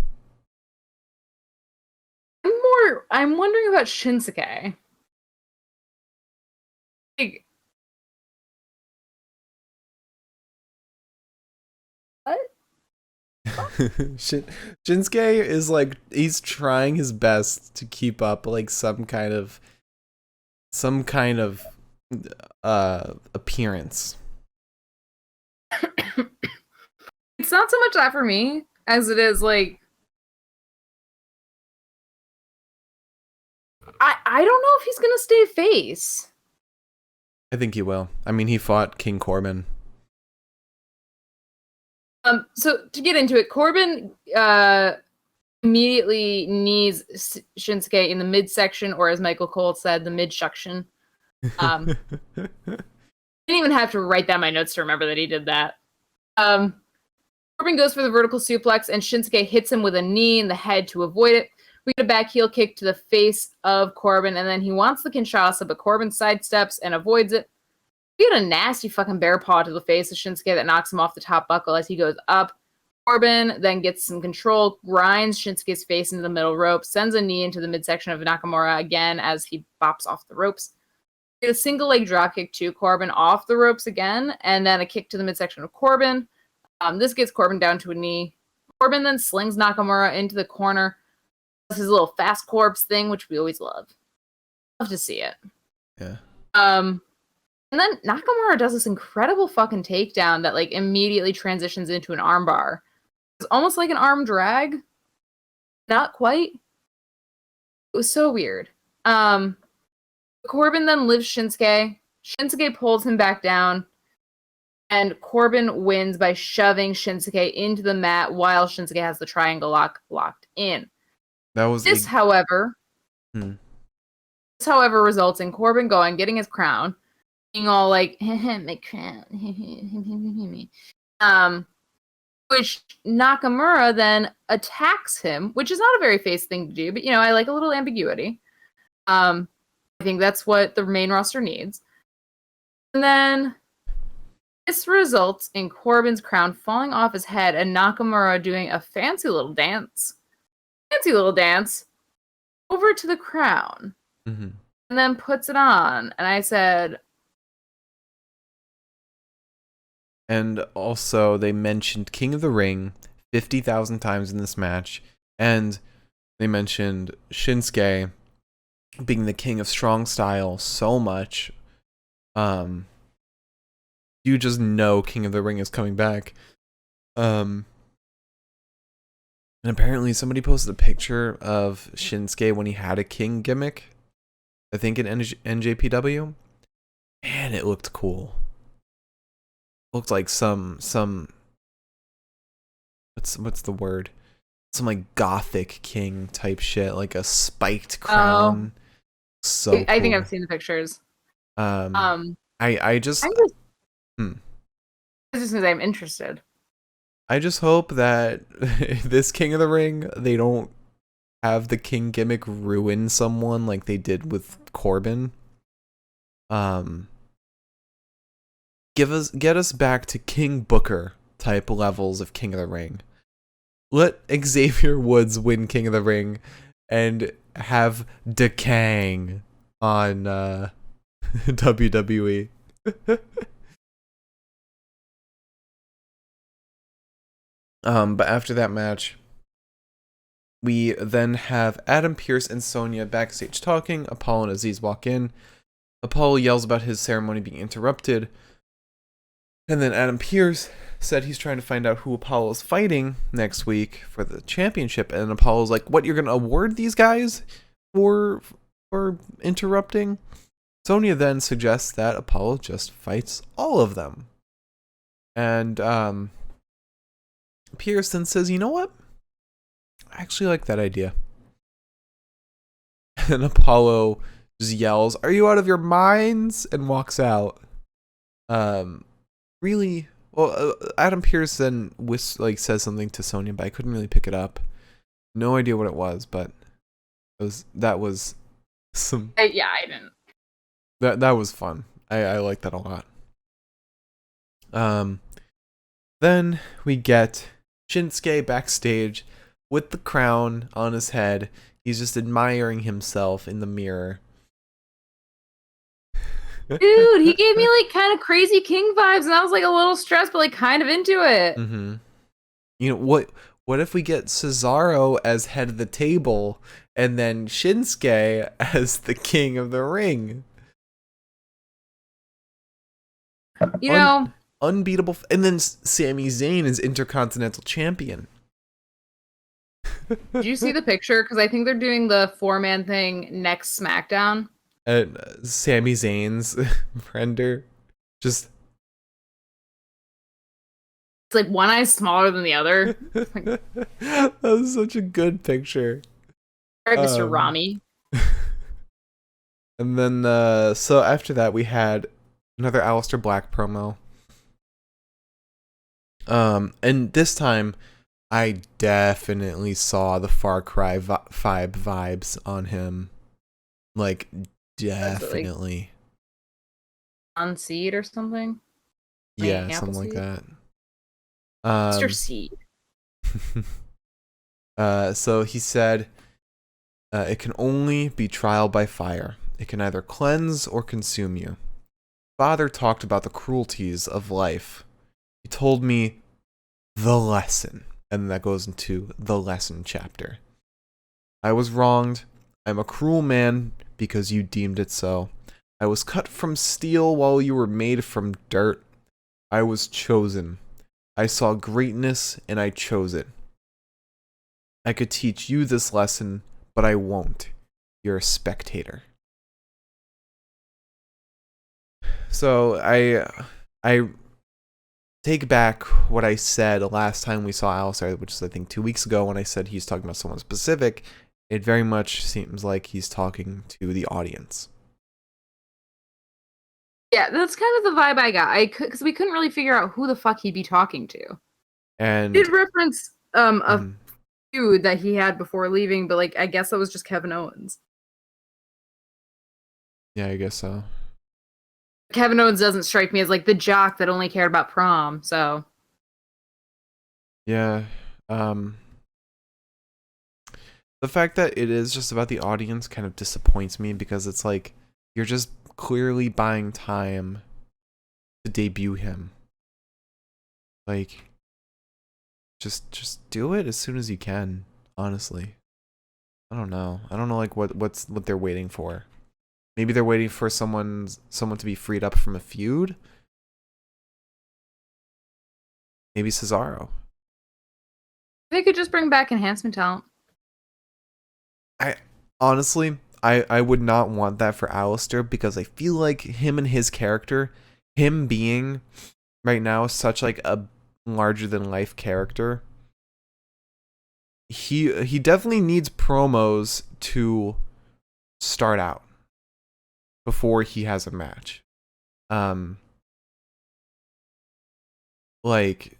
I'm wondering about Shinsuke. Like, what? Shinsuke is like, he's trying his best to keep up like some kind of appearance. It's not so much that for me as it is like I don't know if he's gonna stay face. I think he will. I mean, he fought King Corbin. So to get into it, Corbin immediately knees Shinsuke in the midsection, or as Michael Cole said, the midshuction. Didn't even have to write down my notes to remember that he did that. Corbin goes for the vertical suplex, and Shinsuke hits him with a knee in the head to avoid it. We get a back heel kick to the face of Corbin, and then he wants the Kinshasa, but Corbin sidesteps and avoids it. We get a nasty fucking bear paw to the face of Shinsuke that knocks him off the top buckle as he goes up. Corbin then gets some control, grinds Shinsuke's face into the middle rope, sends a knee into the midsection of Nakamura again as he bops off the ropes. We get a single leg dropkick to Corbin off the ropes again, and then a kick to the midsection of Corbin. This gets Corbin down to a knee. Corbin then slings Nakamura into the corner. This is a little fast corpse thing, which we always love. Love to see it. Yeah. And then Nakamura does this incredible fucking takedown that like immediately transitions into an armbar. It's almost like an arm drag. Not quite. It was so weird. Corbin then lifts Shinsuke. Shinsuke pulls him back down. And Corbin wins by shoving Shinsuke into the mat while Shinsuke has the triangle lock locked in. That was this, however, results in Corbin getting his crown, being all like, my crown. Which Nakamura then attacks him, which is not a very face thing to do, but I like a little ambiguity. I think that's what the main roster needs. And then this results in Corbin's crown falling off his head and Nakamura doing a fancy little dance over to the crown, and then puts it on. And I said, and also they mentioned King of the Ring 50,000 times in this match, and they mentioned Shinsuke being the king of strong style so much. You just know King of the Ring is coming back. And apparently somebody posted a picture of Shinsuke when he had a king gimmick. I think in NJPW. Man, it looked cool. Looked like some what's the word? Some like gothic king type shit, like a spiked crown. Oh. So I think I've seen the pictures. I just gonna say I'm interested. I just hope that this King of the Ring, they don't have the king gimmick ruin someone like they did with Corbin. Get us back to King Booker type levels of King of the Ring. Let Xavier Woods win King of the Ring and have Dekang on WWE. But after that match, we then have Adam Pearce and Sonya backstage talking. Apollo and Aziz walk in. Apollo yells about his ceremony being interrupted. And then Adam Pearce said he's trying to find out who Apollo's fighting next week for the championship. And Apollo's like, what, you're going to award these guys for interrupting? Sonya then suggests that Apollo just fights all of them. And Pearson says, you know what? I actually like that idea. And Apollo just yells, "Are you out of your minds?" and walks out. Really, well, Adam Pearson says something to Sonya, but I couldn't really pick it up. No idea what it was, but that was some. Yeah, I didn't. That was fun. I like that a lot. Then we get Shinsuke backstage with the crown on his head. He's just admiring himself in the mirror. Dude, he gave me like kind of Crazy King vibes, and I was like a little stressed, but like kind of into it. Mm-hmm. You know what? What if we get Cesaro as head of the table, and then Shinsuke as the king of the ring? You know, unbeatable, and then Sami Zayn is Intercontinental Champion. Did you see the picture? Because I think they're doing the 4-man thing next SmackDown. And Sami Zayn's render, just it's like one eye smaller than the other. That was such a good picture. All right, Mr. Rami. And then, so after that, we had another Alistair Black promo. And this time, I definitely saw the Far Cry vibes on him. Like, definitely. On Seed or something? Yeah, something like that. Mr. Seed. So he said, it can only be trial by fire. It can either cleanse or consume you. Father talked about the cruelties of life. He told me the lesson. And that goes into the lesson chapter. I was wronged. I'm a cruel man because you deemed it so. I was cut from steel while you were made from dirt. I was chosen. I saw greatness and I chose it. I could teach you this lesson, but I won't. You're a spectator. So I take back what I said last time we saw Alistair, which is I think 2 weeks ago, when I said he's talking about someone specific. It very much seems like he's talking to the audience. Yeah, that's kind of the vibe I got. Because we couldn't really figure out who the fuck he'd be talking to. And he did reference a feud that he had before leaving, but like I guess that was just Kevin Owens. Yeah, I guess so. Kevin Owens doesn't strike me as like the jock that only cared about prom, so. Yeah. The fact that it is just about the audience kind of disappoints me, because it's like you're just clearly buying time to debut him. Like, just do it as soon as you can, honestly. I don't know like what they're waiting for. Maybe they're waiting for someone to be freed up from a feud. Maybe Cesaro. They could just bring back enhancement talent. I would not want that for Alistair, because I feel like him and his character, him being right now such like a larger than life character, he definitely needs promos to start out before he has a match. Like,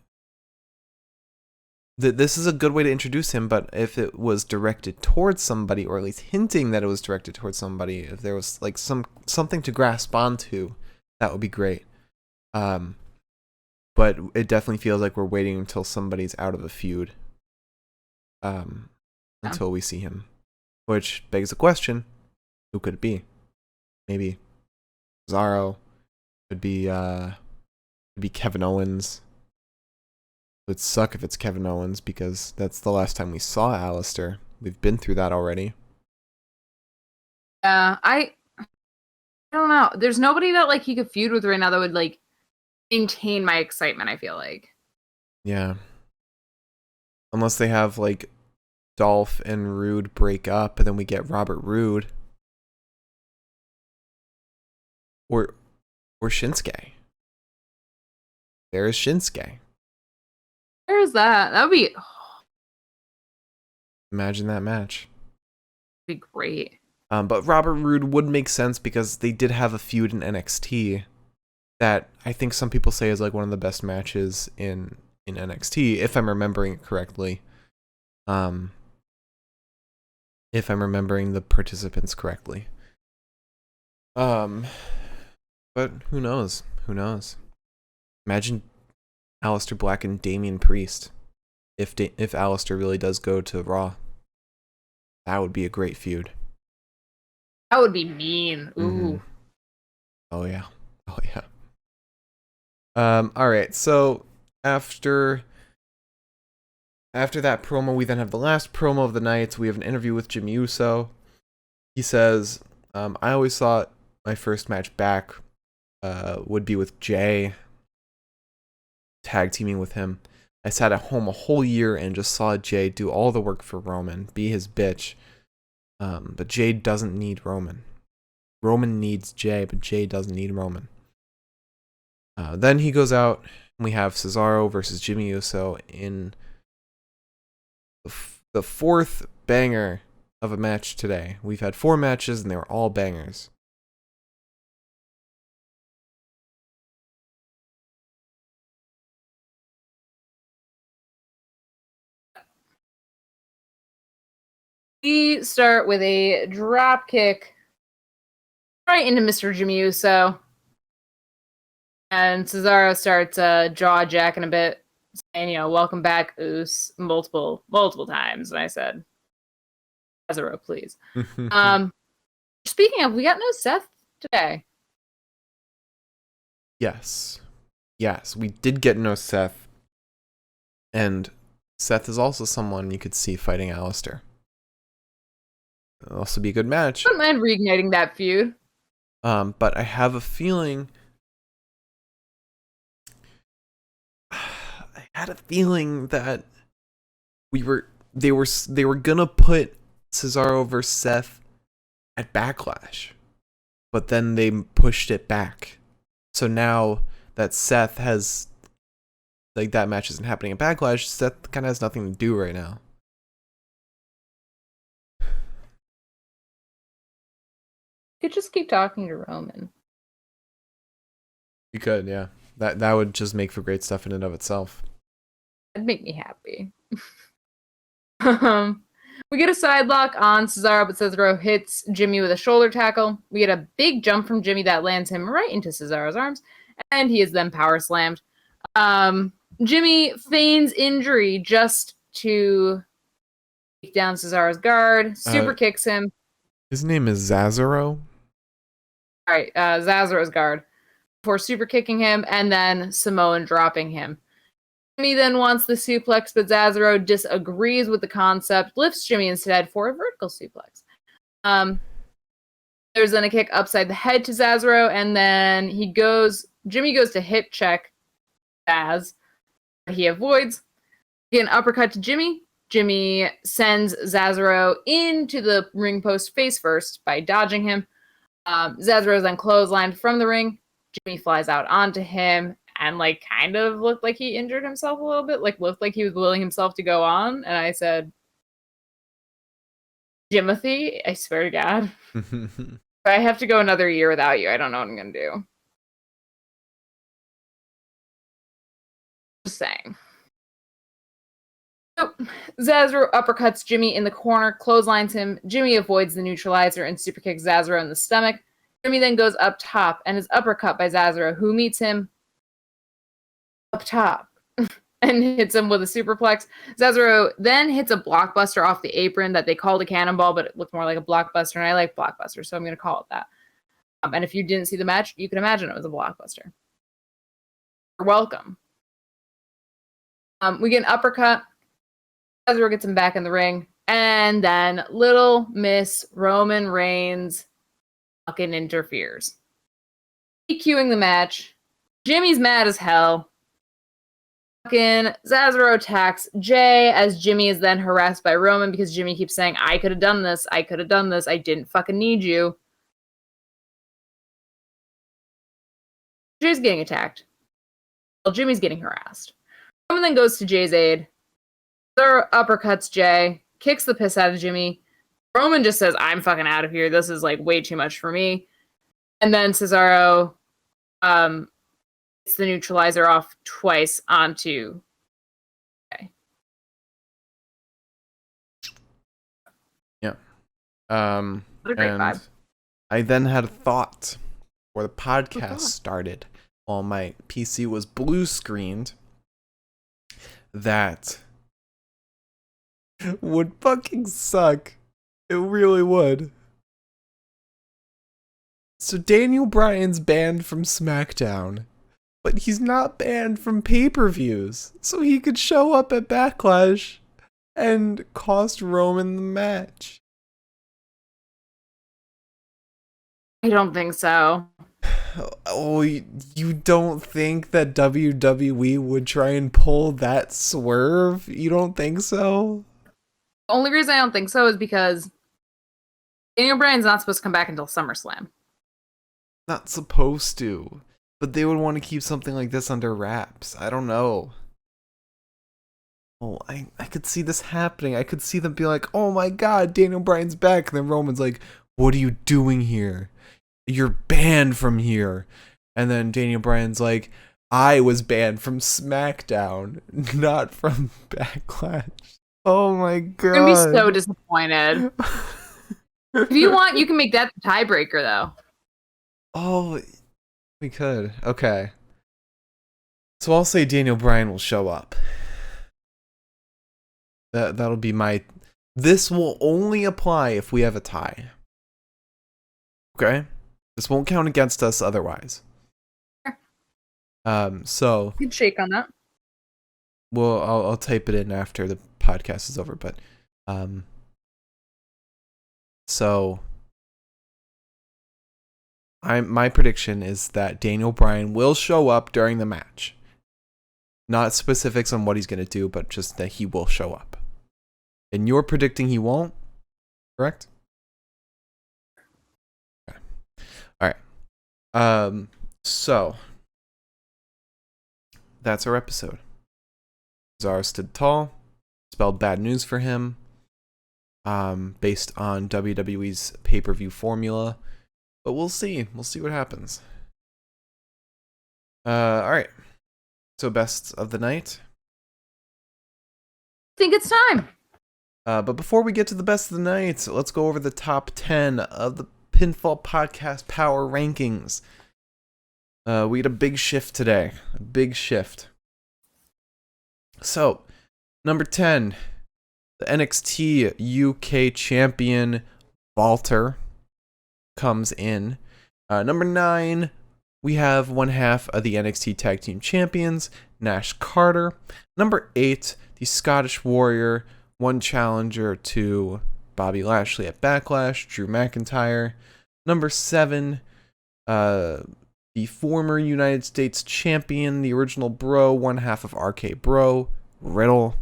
this is a good way to introduce him, but if it was directed towards somebody, or at least hinting that it was directed towards somebody, if there was like something to grasp onto, that would be great. But it definitely feels like we're waiting until somebody's out of a feud, until we see him, which begs the question: who could it be? Maybe Cesaro. Could be Kevin Owens. It would suck if it's Kevin Owens, because that's the last time we saw Alistair. We've been through that already. Yeah, I don't know. There's nobody that like he could feud with right now that would like maintain my excitement, I feel like. Yeah. Unless they have like Dolph and Rude break up, and then we get Robert Roode. Or Shinsuke. There is Shinsuke. Where is that? That would be Imagine that match. great. But Robert Roode would make sense because they did have a feud in NXT that I think some people say is like one of the best matches in NXT, if I'm remembering it correctly. If I'm remembering the participants correctly. But who knows? Who knows? Imagine Alistair Black and Damien Priest. If Alistair really does go to Raw, that would be a great feud. That would be mean. Ooh. Mm-hmm. Oh yeah. Oh yeah. All right. So after that promo, we then have the last promo of the night. We have an interview with Jimmy Uso. He says, "I always thought my first match back would be with Jay, tag teaming with him. I sat at home a whole year and just saw Jay do all the work for Roman, be his bitch. But Jay doesn't need Roman. Roman needs Jay, but Jay doesn't need Roman." Then he goes out, and we have Cesaro versus Jimmy Uso in the fourth banger of a match today. We've had 4 matches, and they were all bangers. We start with a drop kick right into Mr. Jimmy Uso. And Cesaro starts jaw jacking a bit, saying, welcome back, Us, multiple times. And I said, Cesaro, please. Speaking of, we got no Seth today. Yes, we did get no Seth. And Seth is also someone you could see fighting Alistair. It'll also be a good match. I wouldn't mind reigniting that feud. But I have a feeling... I had a feeling that they were gonna put Cesaro versus Seth at Backlash, but then they pushed it back. So now that Seth has, like, that match isn't happening at Backlash, Seth kind of has nothing to do right now. You could just keep talking to Roman. You could, yeah. That would just make for great stuff in and of itself. That'd make me happy. We get a side lock on Cesaro, but Cesaro hits Jimmy with a shoulder tackle. We get a big jump from Jimmy that lands him right into Cesaro's arms, and he is then power slammed. Jimmy feigns injury just to take down Cesaro's guard, super kicks him. His name is Cesaro? All right, Cesaro's guard, before super kicking him and then Samoan dropping him. Jimmy then wants the suplex, but Cesaro disagrees with the concept, lifts Jimmy instead for a vertical suplex. There's then a kick upside the head to Cesaro, and then Jimmy goes to hip check Zaz. He avoids. Again, uppercut to Jimmy. Jimmy sends Cesaro into the ring post face first by dodging him. Cesaro is then clotheslined from the ring. Jimmy flies out onto him and kind of looked like he injured himself a little bit, looked like he was willing himself to go on. And I said, Jimothy, I swear to God, if I have to go another year without you, I don't know what I'm going to do. Just saying. So, Cesaro uppercuts Jimmy in the corner, clotheslines him. Jimmy avoids the neutralizer and super kicks Cesaro in the stomach. Jimmy then goes up top and is uppercut by Cesaro, who meets him up top and hits him with a superplex. Cesaro then hits a blockbuster off the apron that they called a cannonball, but it looked more like a blockbuster, and I like blockbuster, so I'm going to call it that. And if you didn't see the match, you can imagine it was a blockbuster. You're welcome. We get an uppercut. Cesaro gets him back in the ring, and then Little Miss Roman Reigns fucking interferes. DQing the match. Jimmy's mad as hell. Fucking Cesaro attacks Jay as Jimmy is then harassed by Roman because Jimmy keeps saying, I could have done this, I didn't fucking need you. Jay's getting attacked. Well, Jimmy's getting harassed. Roman then goes to Jay's aid. Cesaro uppercuts Jay, kicks the piss out of Jimmy. Roman just says, I'm fucking out of here. This is like way too much for me. And then Cesaro gets the neutralizer off twice onto Jay. Yeah. What a great vibe. I then had a thought before the podcast started while my PC was blue screened that would fucking suck. It really would. So Daniel Bryan's banned from Smackdown, but he's not banned from pay-per-views, so he could show up at Backlash and cost Roman the match. I don't think so. Oh, you don't think that WWE would try and pull that swerve? You don't think so? The only reason I don't think so is because Daniel Bryan's not supposed to come back until SummerSlam. Not supposed to. But they would want to keep something like this under wraps. I don't know. Oh, I could see this happening. I could see them be like, oh my god, Daniel Bryan's back. And then Roman's like, what are you doing here? You're banned from here. And then Daniel Bryan's like, I was banned from SmackDown, not from Backlash. Oh my god. I'm gonna be so disappointed. If you want, you can make that the tiebreaker, though. Oh, we could. Okay. So I'll say Daniel Bryan will show up. That'll be my... This will only apply if we have a tie. Okay? This won't count against us otherwise. So... You can shake on that. Well, I'll type it in after the podcast is over, but... So... My prediction is that Daniel Bryan will show up during the match. Not specifics on what he's going to do, but just that he will show up. And you're predicting he won't? Correct? Okay. Alright. So. That's our episode. Cesaro stood tall. Spelled bad news for him. Based on WWE's pay-per-view formula. But we'll see. We'll see what happens. Alright. So, best of the night. I think it's time. But before we get to the best of the night, let's go over the top 10 of the Pinfall Podcast Power Rankings. We had a big shift today. A big shift. So, number 10, the NXT UK Champion, Walter, comes in. Number 9, we have one half of the NXT Tag Team Champions, Nash Carter. Number 8, the Scottish Warrior, one challenger to Bobby Lashley at Backlash, Drew McIntyre. Number 7, the former United States Champion, the original Bro, one half of RK Bro, Riddle.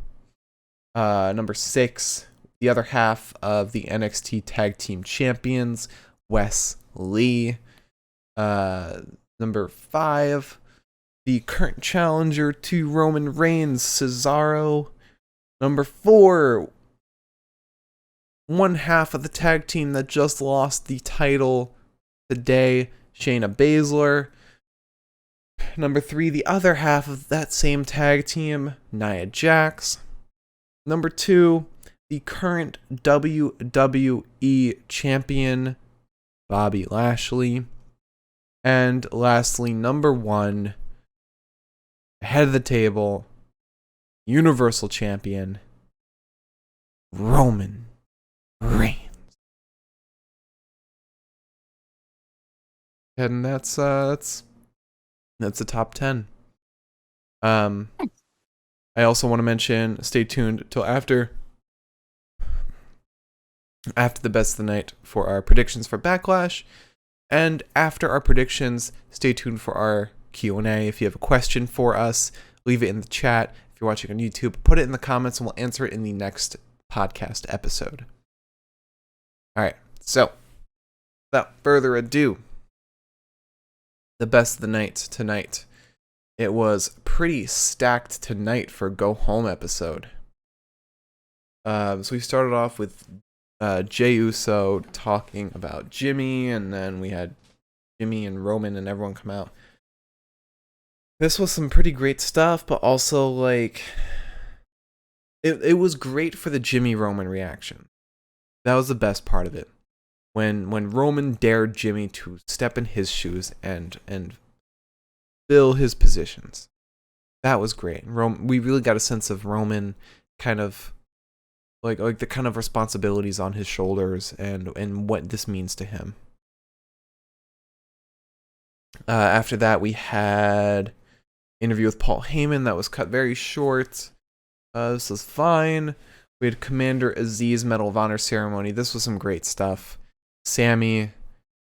Number 6, the other half of the NXT Tag Team Champions, Wes Lee. Number 5, the current challenger to Roman Reigns, Cesaro. Number 4, one half of the tag team that just lost the title today, Shayna Basler. Number 3, the other half of that same tag team, Nia Jax. Number 2, the current WWE champion, Bobby Lashley. And lastly, number 1, head of the table, Universal Champion, Roman Reigns. And that's the top 10. I also want to mention, stay tuned till after the best of the night for our predictions for Backlash. And after our predictions, stay tuned for our Q&A. If you have a question for us, leave it in the chat. If you're watching on YouTube, put it in the comments and we'll answer it in the next podcast episode. All right, so without further ado, the best of the night tonight. It was pretty stacked tonight for Go Home episode. So we started off with Jey Uso talking about Jimmy, and then we had Jimmy and Roman and everyone come out. This was some pretty great stuff, but also like it was great for the Jimmy Roman reaction. That was the best part of it. When Roman dared Jimmy to step in his shoes and fill his positions. That was great. We really got a sense of Roman kind of like the kind of responsibilities on his shoulders and what this means to him. After that, we had interview with Paul Heyman that was cut very short. This was fine. We had Commander Aziz Medal of Honor ceremony. This was some great stuff. Sami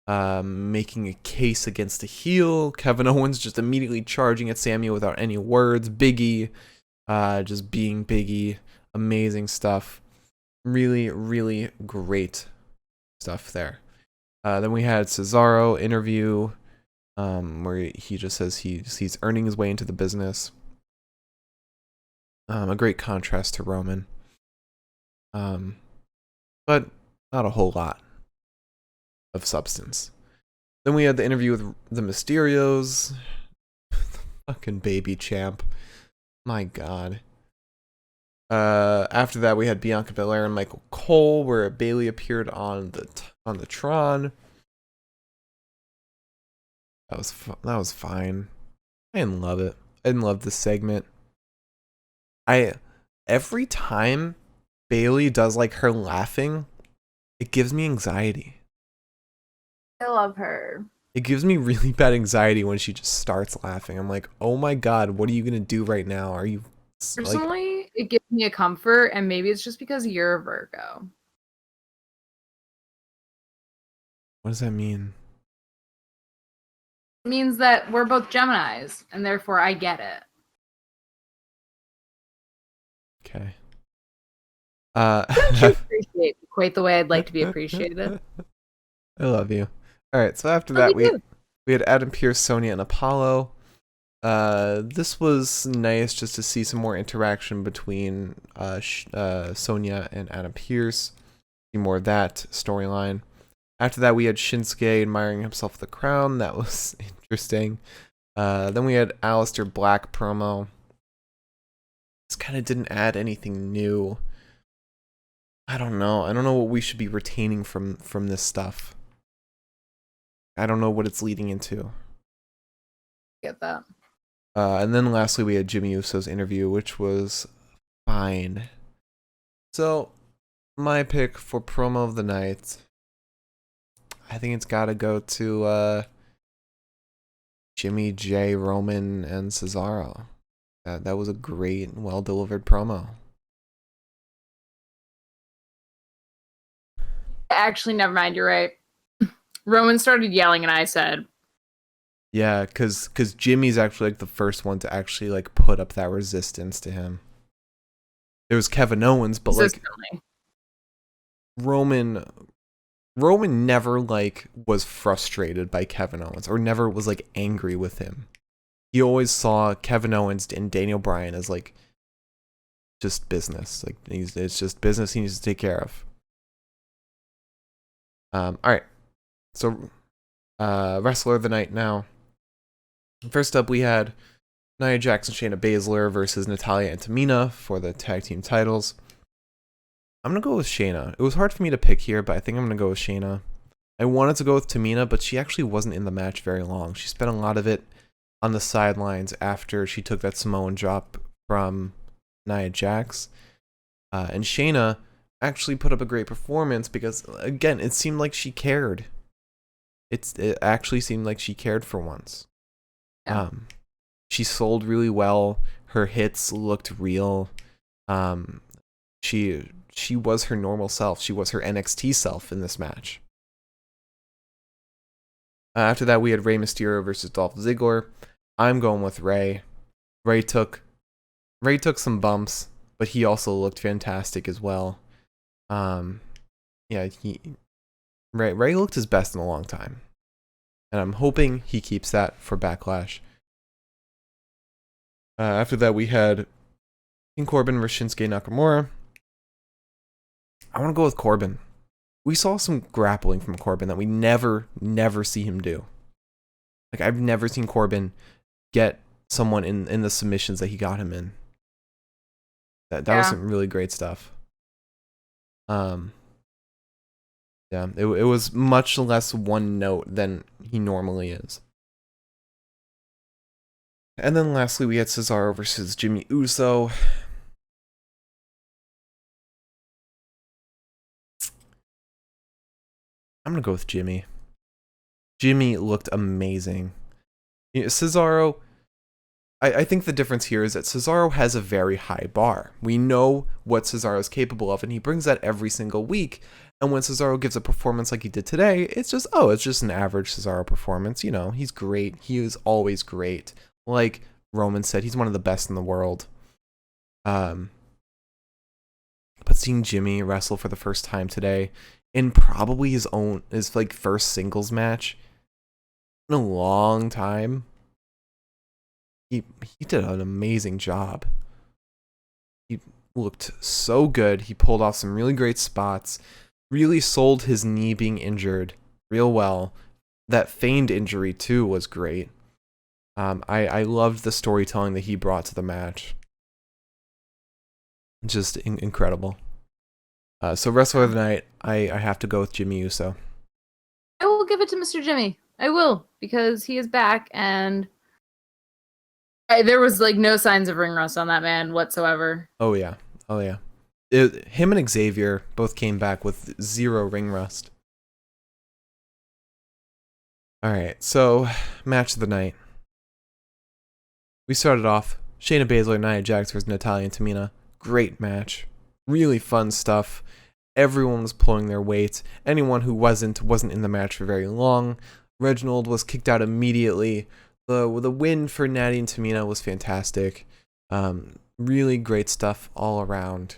making a case against the heel. Kevin Owens just immediately charging at Sami without any words. Biggie just being Biggie. Amazing stuff. Really, really great stuff there. Then we had Cesaro interview where he just says he's earning his way into the business. A great contrast to Roman. But not a whole lot of substance. Then we had the interview with the Mysterios. Fucking baby champ. My God. After that, we had Bianca Belair and Michael Cole, where Bayley appeared on the Tron. That was fine. I didn't love it. I didn't love this segment. Every time Bayley does like her laughing, it gives me anxiety. I love her. It gives me really bad anxiety when she just starts laughing. I'm like, oh my God, what are you gonna do right now? Are you personally? It gives me a comfort, and maybe it's just because you're a Virgo. What does that mean? It means that we're both Geminis, and therefore I get it. Okay. Don't you appreciate me quite the way I'd like to be appreciated? I love you. All right, so after that, we had Adam Pearce, Sonya, and Apollo. This was nice just to see some more interaction between Sonya and Adam Pearce. See more of that storyline. After that, we had Shinsuke admiring himself with the crown. That was interesting. Then we had Alistair Black promo. This kind of didn't add anything new. I don't know. I don't know what we should be retaining from this stuff. I don't know what it's leading into. Get that. And then lastly, we had Jimmy Uso's interview, which was fine. So, my pick for promo of the night, I think it's got to go to Jimmy, Jey, Roman, and Cesaro. That was a great, well-delivered promo. Actually, never mind. You're right. Roman started yelling, and I said, "Yeah, because Jimmy's actually like the first one to actually like put up that resistance to him." There was Kevin Owens, but like Roman never like was frustrated by Kevin Owens or never was like angry with him. He always saw Kevin Owens and Daniel Bryan as like just business. Like it's just business he needs to take care of. All right. So, Wrestler of the Night now. First up, we had Nia Jax and Shayna Basler versus Natalya and Tamina for the tag team titles. I'm going to go with Shayna. It was hard for me to pick here, but I think I'm going to go with Shayna. I wanted to go with Tamina, but she actually wasn't in the match very long. She spent a lot of it on the sidelines after she took that Samoan drop from Nia Jax. And Shayna actually put up a great performance because, again, it seemed like she cared. It actually seemed like she cared for once. Yeah. She sold really well. Her hits looked real. She was her normal self. She was her NXT self in this match. After that, we had Rey Mysterio versus Dolph Ziggler. I'm going with Rey. Rey took some bumps, but he also looked fantastic as well. Yeah, Rey looked his best in a long time. And I'm hoping he keeps that for Backlash. After that, we had King Corbin versus Shinsuke Nakamura. I want to go with Corbin. We saw some grappling from Corbin that we never see him do. Like, I've never seen Corbin get someone in the submissions that he got him in. That was some really great stuff. Yeah, it was much less one note than he normally is. And then lastly, we had Cesaro versus Jimmy Uso. I'm going to go with Jimmy. Jimmy looked amazing. Cesaro, I think the difference here is that Cesaro has a very high bar. We know what Cesaro is capable of, and he brings that every single week. And when Cesaro gives a performance like he did today, it's just an average Cesaro performance. You know, he's great. He is always great. Like Roman said, he's one of the best in the world. But seeing Jimmy wrestle for the first time today, in probably his like first singles match in a long time, he did an amazing job. He looked so good. He pulled off some really great spots. Really sold his knee being injured real well. That feigned injury too was great. I loved the storytelling that he brought to the match. Just incredible. So Wrestler of the Night, I have to go with Jimmy Uso. I will give it to Mr. Jimmy. I will, because he is back, and there was like no signs of ring rust on that man whatsoever. Oh yeah. Him and Xavier both came back with 0 ring rust. Alright, so match of the night. We started off Shayna Baszler, Nia Jax versus Natalya and Tamina. Great match. Really fun stuff. Everyone was pulling their weight. Anyone who wasn't in the match for very long. Reginald was kicked out immediately. The win for Natty and Tamina was fantastic. Really great stuff all around.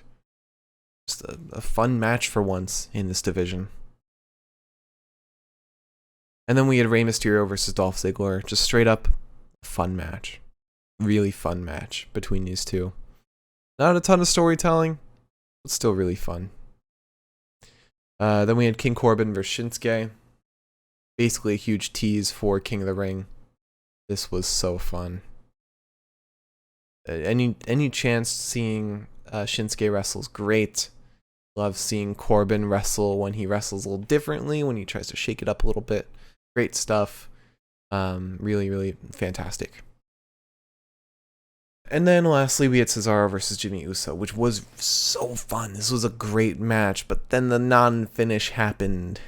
Just a fun match for once in this division. And then we had Rey Mysterio versus Dolph Ziggler. Just straight up fun match. Really fun match between these two. Not a ton of storytelling, but still really fun. Then we had King Corbin versus Shinsuke. Basically a huge tease for King of the Ring. This was so fun. Any chance seeing Shinsuke wrestle is great. Love seeing Corbin wrestle when he wrestles a little differently, when he tries to shake it up a little bit. Great stuff. Really fantastic. And then lastly, we had Cesaro versus Jimmy Uso, which was so fun. This was a great match, but then the non-finish happened.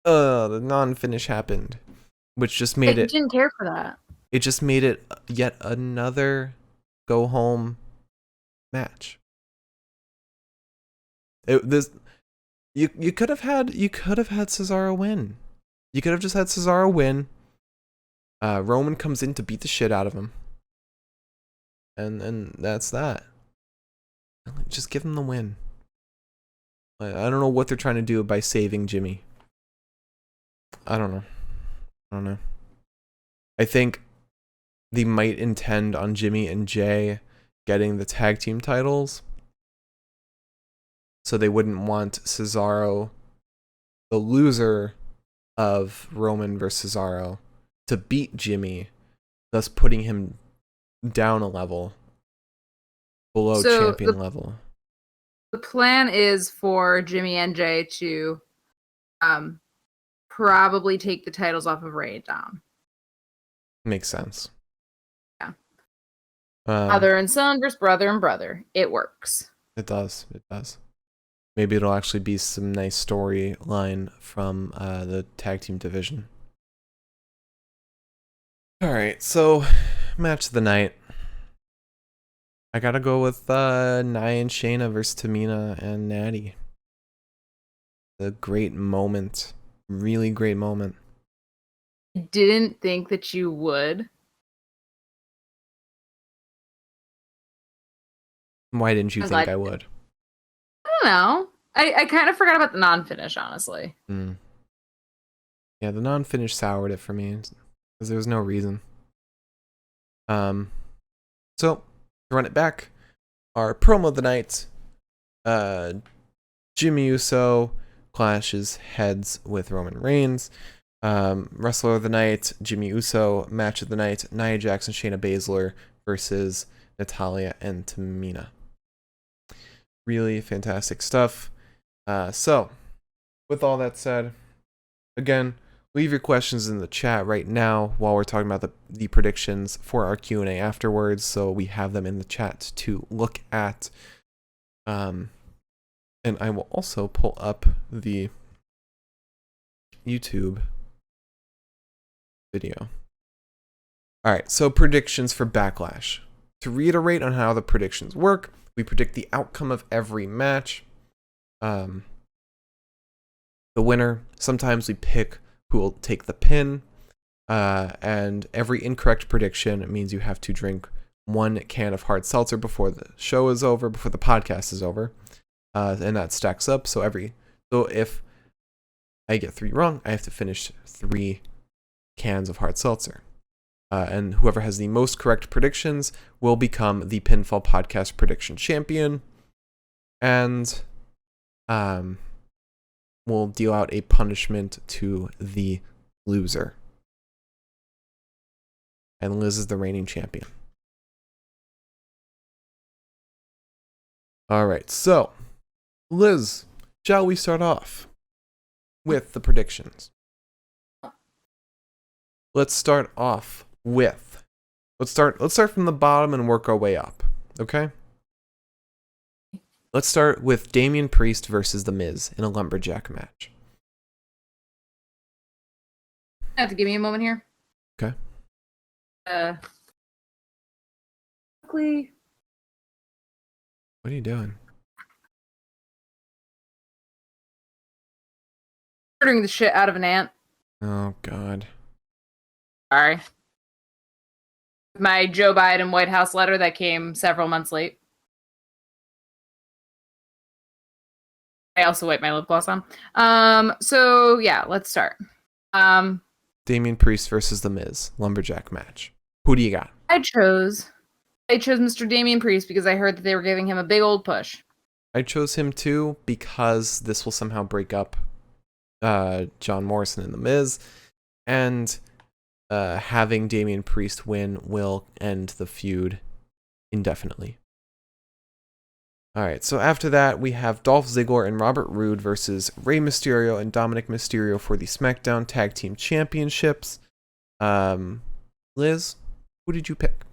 Which just made I didn't care for that. It just made it yet another go home match. You could have had Cesaro win. You could have just had Cesaro win. Roman comes in to beat the shit out of him. And that's that. Just give him the win. I don't know what they're trying to do by saving Jimmy. I don't know. I think they might intend on Jimmy and Jay getting the tag team titles. So they wouldn't want Cesaro, the loser of Roman versus Cesaro, to beat Jimmy, thus putting him down a level below champion level. The plan is for Jimmy and Jay to probably take the titles off of Ray down. Makes sense. Yeah. Brother and son versus brother and brother. It works. It does. Maybe it'll actually be some nice storyline from the tag team division. Alright, so match of the night. I gotta go with Nia and Shayna versus Tamina and Natty. A great moment. Really great moment. I didn't think that you would. Why didn't you think I would? I don't know. I kind of forgot about the non-finish, honestly. Yeah, the non-finish soured it for me because there was no reason. So to run it back, our promo of the night, Jimmy Uso clashes heads with Roman Reigns. Wrestler of the night, Jimmy Uso. Match of the night, Nia Jax and Shayna Basler versus Natalya and Tamina. Really fantastic stuff. So, with all that said, again, leave your questions in the chat right now while we're talking about the predictions for our Q&A afterwards, so we have them in the chat to look at. And I will also pull up the YouTube video. Alright, so predictions for Backlash. To reiterate on how the predictions work, we predict the outcome of every match. The winner, sometimes we pick who will take the pin, and every incorrect prediction means you have to drink 1 can of hard seltzer before the show is over, before the podcast is over, and that stacks up. So if I get 3 wrong, I have to finish 3 cans of hard seltzer. And whoever has the most correct predictions will become the Pinfall Podcast Prediction Champion, and will deal out a punishment to the loser. And Liz is the reigning champion. Alright, so, Liz, shall we start off with the predictions? Let's start off with, let's start from the bottom and work our way up, okay? Let's start with Damien Priest versus The Miz in a Lumberjack match. You have to give me a moment here. Okay. Quickly. What are you doing? Ordering the shit out of an ant. Oh, God. Sorry. My Joe Biden White House letter that came several months late. I also wipe my lip gloss on. So yeah, let's start. Damien Priest versus The Miz, Lumberjack match. Who do you got? I chose Mr. Damien Priest because I heard that they were giving him a big old push. I chose him too because this will somehow break up John Morrison and The Miz, and having Damien Priest win will end the feud indefinitely. Alright, so after that, we have Dolph Ziggler and Robert Roode versus Rey Mysterio and Dominic Mysterio for the Smackdown Tag Team Championships. Liz, who did you pick?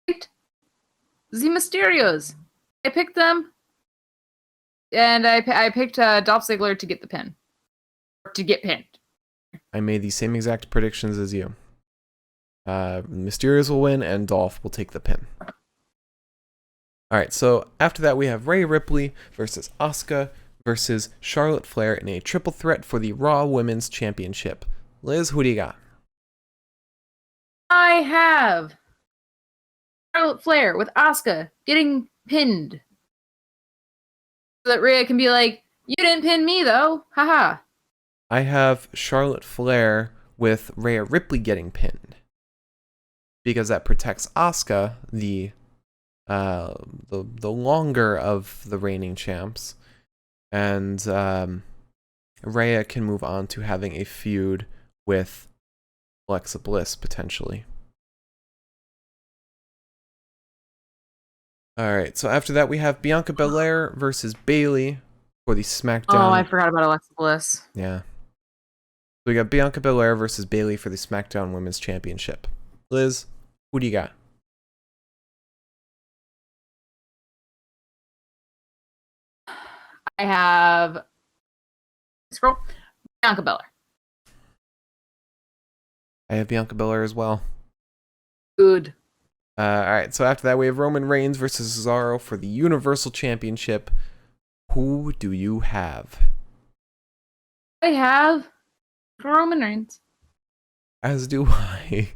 The Mysterios. I picked them, and I picked Dolph Ziggler to get the pin. To get pinned. I made the same exact predictions as you. Mysterios will win, and Dolph will take the pin. Alright, so after that we have Rhea Ripley versus Asuka versus Charlotte Flair in a triple threat for the Raw Women's Championship. Liz, who do you got? I have Charlotte Flair with Asuka getting pinned. So that Rhea can be like, you didn't pin me though, haha. I have Charlotte Flair with Rhea Ripley getting pinned, because that protects Asuka, the longer of the reigning champs, and Rhea can move on to having a feud with Alexa Bliss potentially. Alright, so after that we have Bianca Belair versus Bayley for the SmackDown. Oh, I forgot about Alexa Bliss. Yeah. So we got Bianca Belair versus Bayley for the SmackDown Women's Championship. Liz, who do you got? I have Bianca Belair. I have Bianca Belair as well. Good. Alright, so after that we have Roman Reigns versus Cesaro for the Universal Championship. Who do you have? I have Roman Reigns. As do I.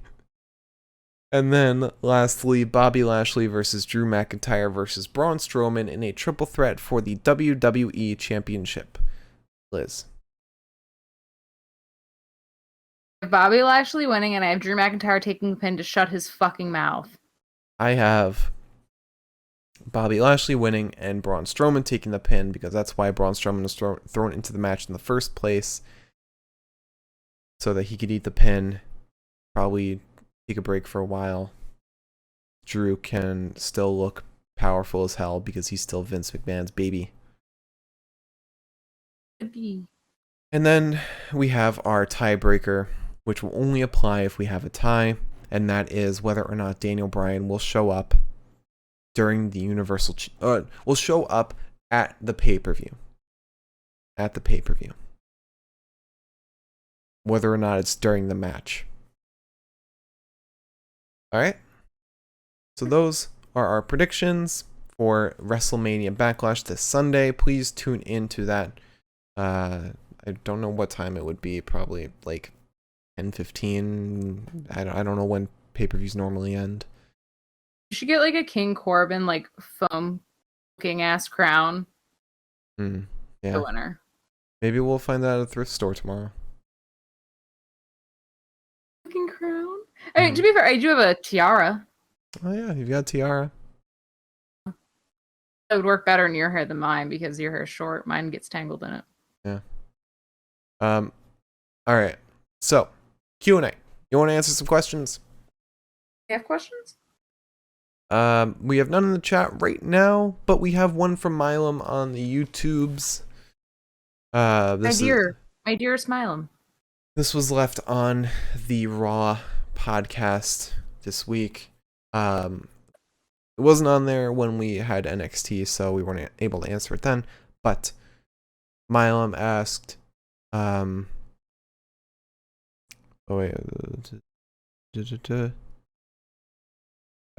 And then, lastly, Bobby Lashley versus Drew McIntyre versus Braun Strowman in a triple threat for the WWE Championship. Liz. Bobby Lashley winning, and I have Drew McIntyre taking the pin to shut his fucking mouth. I have Bobby Lashley winning and Braun Strowman taking the pin because that's why Braun Strowman was thrown into the match in the first place. So that he could eat the pin, probably take a break for a while. Drew can still look powerful as hell because he's still Vince McMahon's baby. And then we have our tiebreaker, which will only apply if we have a tie, and that is whether or not Daniel Bryan will show up during the Universal... will show up at the pay-per-view. At the pay-per-view. Whether or not it's during the match. Alright? So those are our predictions for WrestleMania Backlash this Sunday. Please tune into that. I don't know what time it would be. Probably like 10:15. I don't know when pay-per-views normally end. You should get like a King Corbin like foam looking ass crown. Yeah. The winner. Maybe we'll find that at a thrift store tomorrow. Looking crown. I mean, to be fair, I do have a tiara. Oh yeah, you've got a tiara. It would work better in your hair than mine because your hair is short. Mine gets tangled in it. Yeah. All right. So, Q&A. You want to answer some questions? You have questions? We have none in the chat right now, but we have one from Milam on the YouTubes. My dearest Milam. This was left on the Raw podcast this week. It wasn't on there when we had NXT, so we weren't able to answer it then. But Milam asked,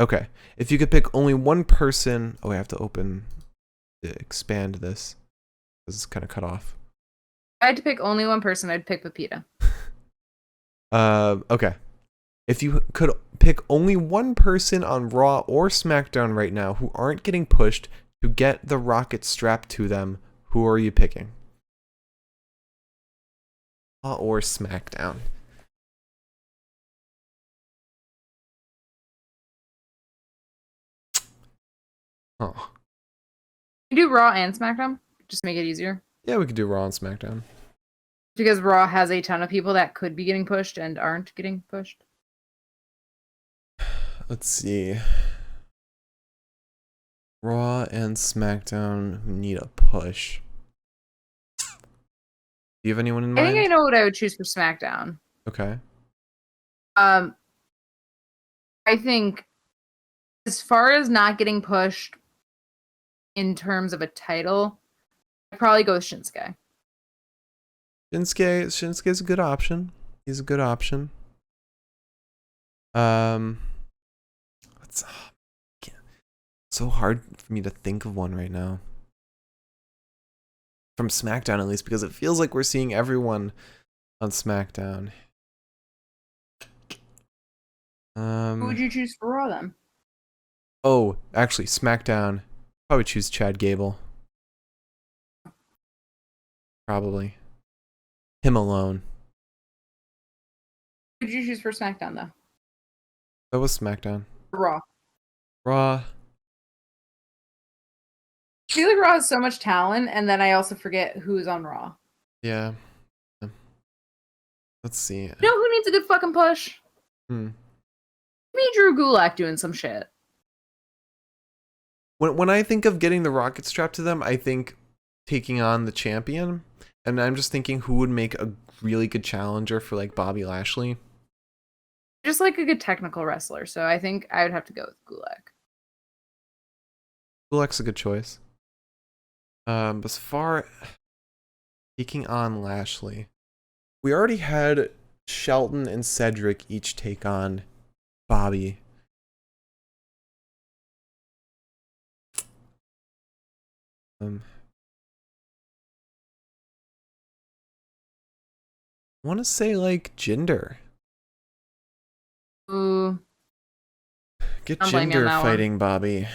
okay, if you could pick only one person, I have to expand this. This is kind of cut off. If I had to pick only one person, I'd pick Pepita. Okay. If you could pick only one person on Raw or SmackDown right now who aren't getting pushed to get the rocket strapped to them, who are you picking? Raw or SmackDown? Oh. You do Raw and SmackDown? Just make it easier. Yeah, we could do Raw and SmackDown. Because Raw has a ton of people that could be getting pushed and aren't getting pushed. Let's see. Raw and SmackDown who need a push. Do you have anyone in mind? I think I know what I would choose for SmackDown. Okay. I think as far as not getting pushed in terms of a title, I'd probably go with Shinsuke. Shinsuke's a good option. He's a good option. It's so hard for me to think of one right now. From SmackDown, at least, because it feels like we're seeing everyone on SmackDown. Who would you choose for Raw then? Oh, actually, SmackDown. Probably choose Chad Gable. Probably. Him alone. Who would you choose for SmackDown though? That was SmackDown. Raw. Raw. I feel like Raw has so much talent, and then I also forget who's on Raw. Yeah. Let's see. You know who needs a good fucking push? Me, Drew Gulak doing some shit. When I think of getting the rocket strapped to them, I think taking on the champion, and I'm just thinking who would make a really good challenger for like Bobby Lashley. Just like a good technical wrestler, so I think I would have to go with Gulak. Gulak's a good choice. But as far taking on Lashley, we already had Shelton and Cedric each take on Bobby. I want to say like Jinder. Ooh. Get Jinder fighting Bobby.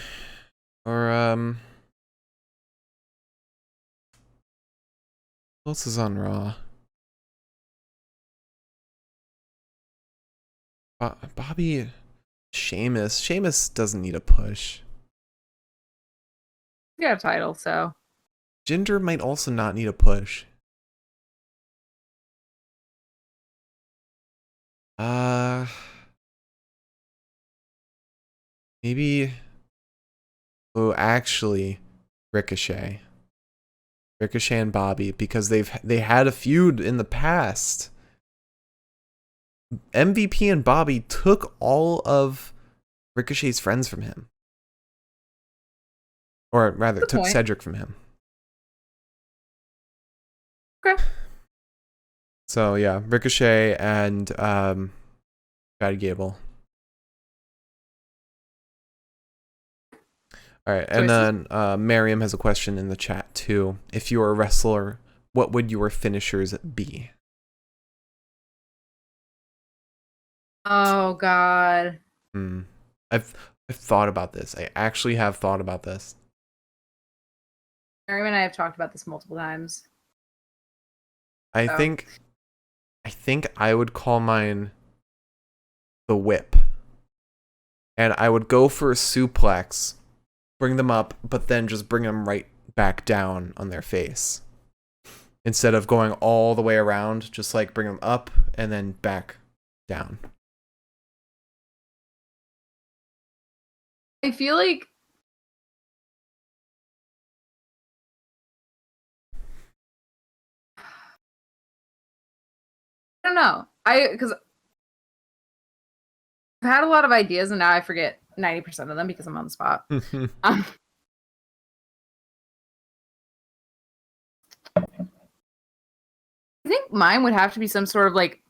Or Who else is on Raw? Bobby, Sheamus. Sheamus doesn't need a push. You got a title, so. Jinder might also not need a push. Maybe. Oh, actually, Ricochet. Ricochet and Bobby, because they had a feud in the past. MVP and Bobby took all of Ricochet's friends from him. Or rather, Good took point. Cedric from him. Okay. So yeah, Ricochet and Chad Gable. All right, and then Miriam has a question in the chat too. If you were a wrestler, what would your finishers be? Oh God. I've thought about this. I actually have thought about this. Miriam and I have talked about this multiple times. I think I would call mine the whip. And I would go for a suplex, bring them up, but then just bring them right back down on their face. Instead of going all the way around, just like bring them up and then back down. I feel like I don't know. Because I've had a lot of ideas and now I forget 90% of them because I'm on the spot. I think mine would have to be some sort of like,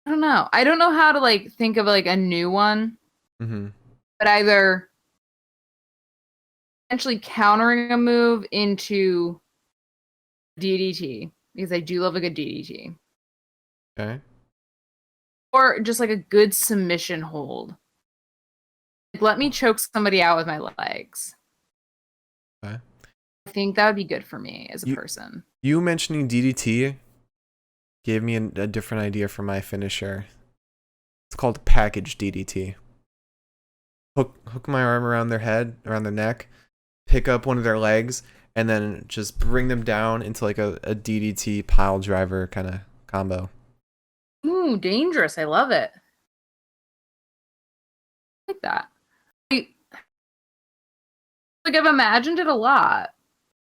I don't know. I don't know how to like think of like a new one. But either essentially countering a move into DDT, because I do love a good DDT. Okay. Or just like a good submission hold. Like, let me choke somebody out with my legs. Okay. I think that would be good for me as a person. You mentioning DDT gave me a different idea for my finisher. It's called package DDT. Hook my arm around their head, around their neck, pick up one of their legs, and then just bring them down into like a DDT pile driver kind of combo. Ooh, dangerous. I love it. I like that. Like I've imagined it a lot.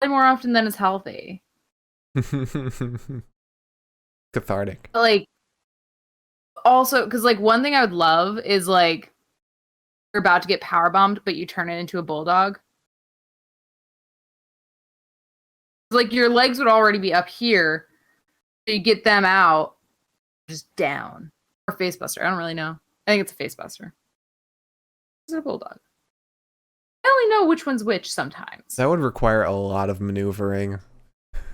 More often than is healthy. Cathartic. But, like, also, because like one thing I would love is like you're about to get power bombed, but you turn it into a bulldog. Like your legs would already be up here, so you get them out, just down. Or face buster. I don't really know. I think it's a face buster. It's a bulldog. I only know which one's which sometimes. That would require a lot of maneuvering.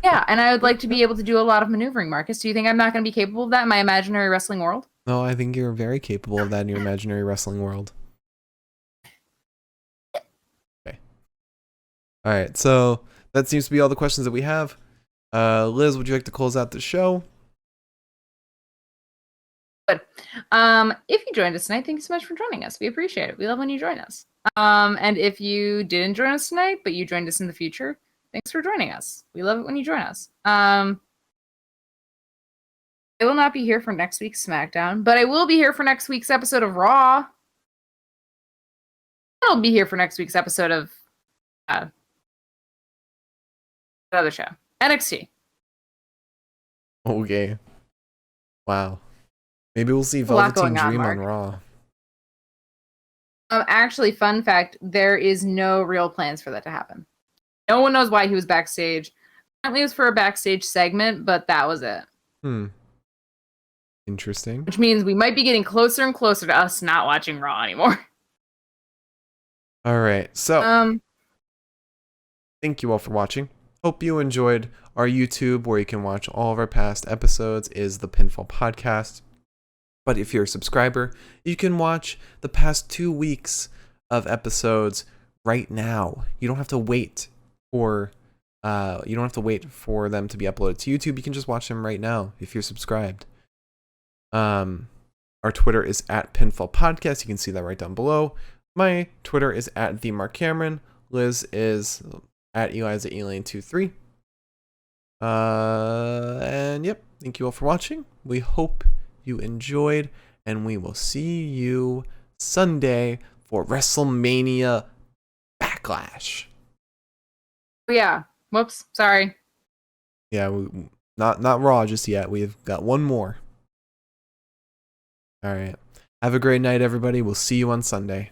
Yeah, and I would like to be able to do a lot of maneuvering, Marcus. Do you think I'm not going to be capable of that in my imaginary wrestling world? No, I think you're very capable of that in your imaginary wrestling world. Okay. All right, so that seems to be all the questions that we have. Liz, would you like to close out the show? Good. If you joined us tonight, thank you so much for joining us. We appreciate it. We love when you join us. And if you didn't join us tonight, but you joined us in the future, thanks for joining us. We love it when you join us. I will not be here for next week's SmackDown, but I will be here for next week's episode of Raw. I'll be here for next week's episode of another show, NXT. Okay. Wow. Maybe we'll see Velveteen Dream on Raw. Actually, fun fact, there is no real plans for that to happen. No one knows why he was backstage. Apparently it was for a backstage segment, but that was it. Interesting. Which means we might be getting closer and closer to us not watching Raw anymore. All right. So, thank you all for watching. Hope you enjoyed. Our YouTube, where you can watch all of our past episodes, is the Pinfall Podcast. But if you're a subscriber, you can watch the past 2 weeks of episodes right now. You don't have to wait for You don't have to wait for them to be uploaded to YouTube. You can just watch them right now if you're subscribed. Our Twitter is at Pinfall Podcast. You can see that right down below. My Twitter is at TheMarkCameron. Liz is at ElizaElane23. And yep, thank you all for watching. We hope you enjoyed, and we will see you Sunday for WrestleMania Backlash. Yeah. Whoops. Sorry. Yeah, not Raw just yet. We've got one more. All right. Have a great night, everybody. We'll see you on Sunday.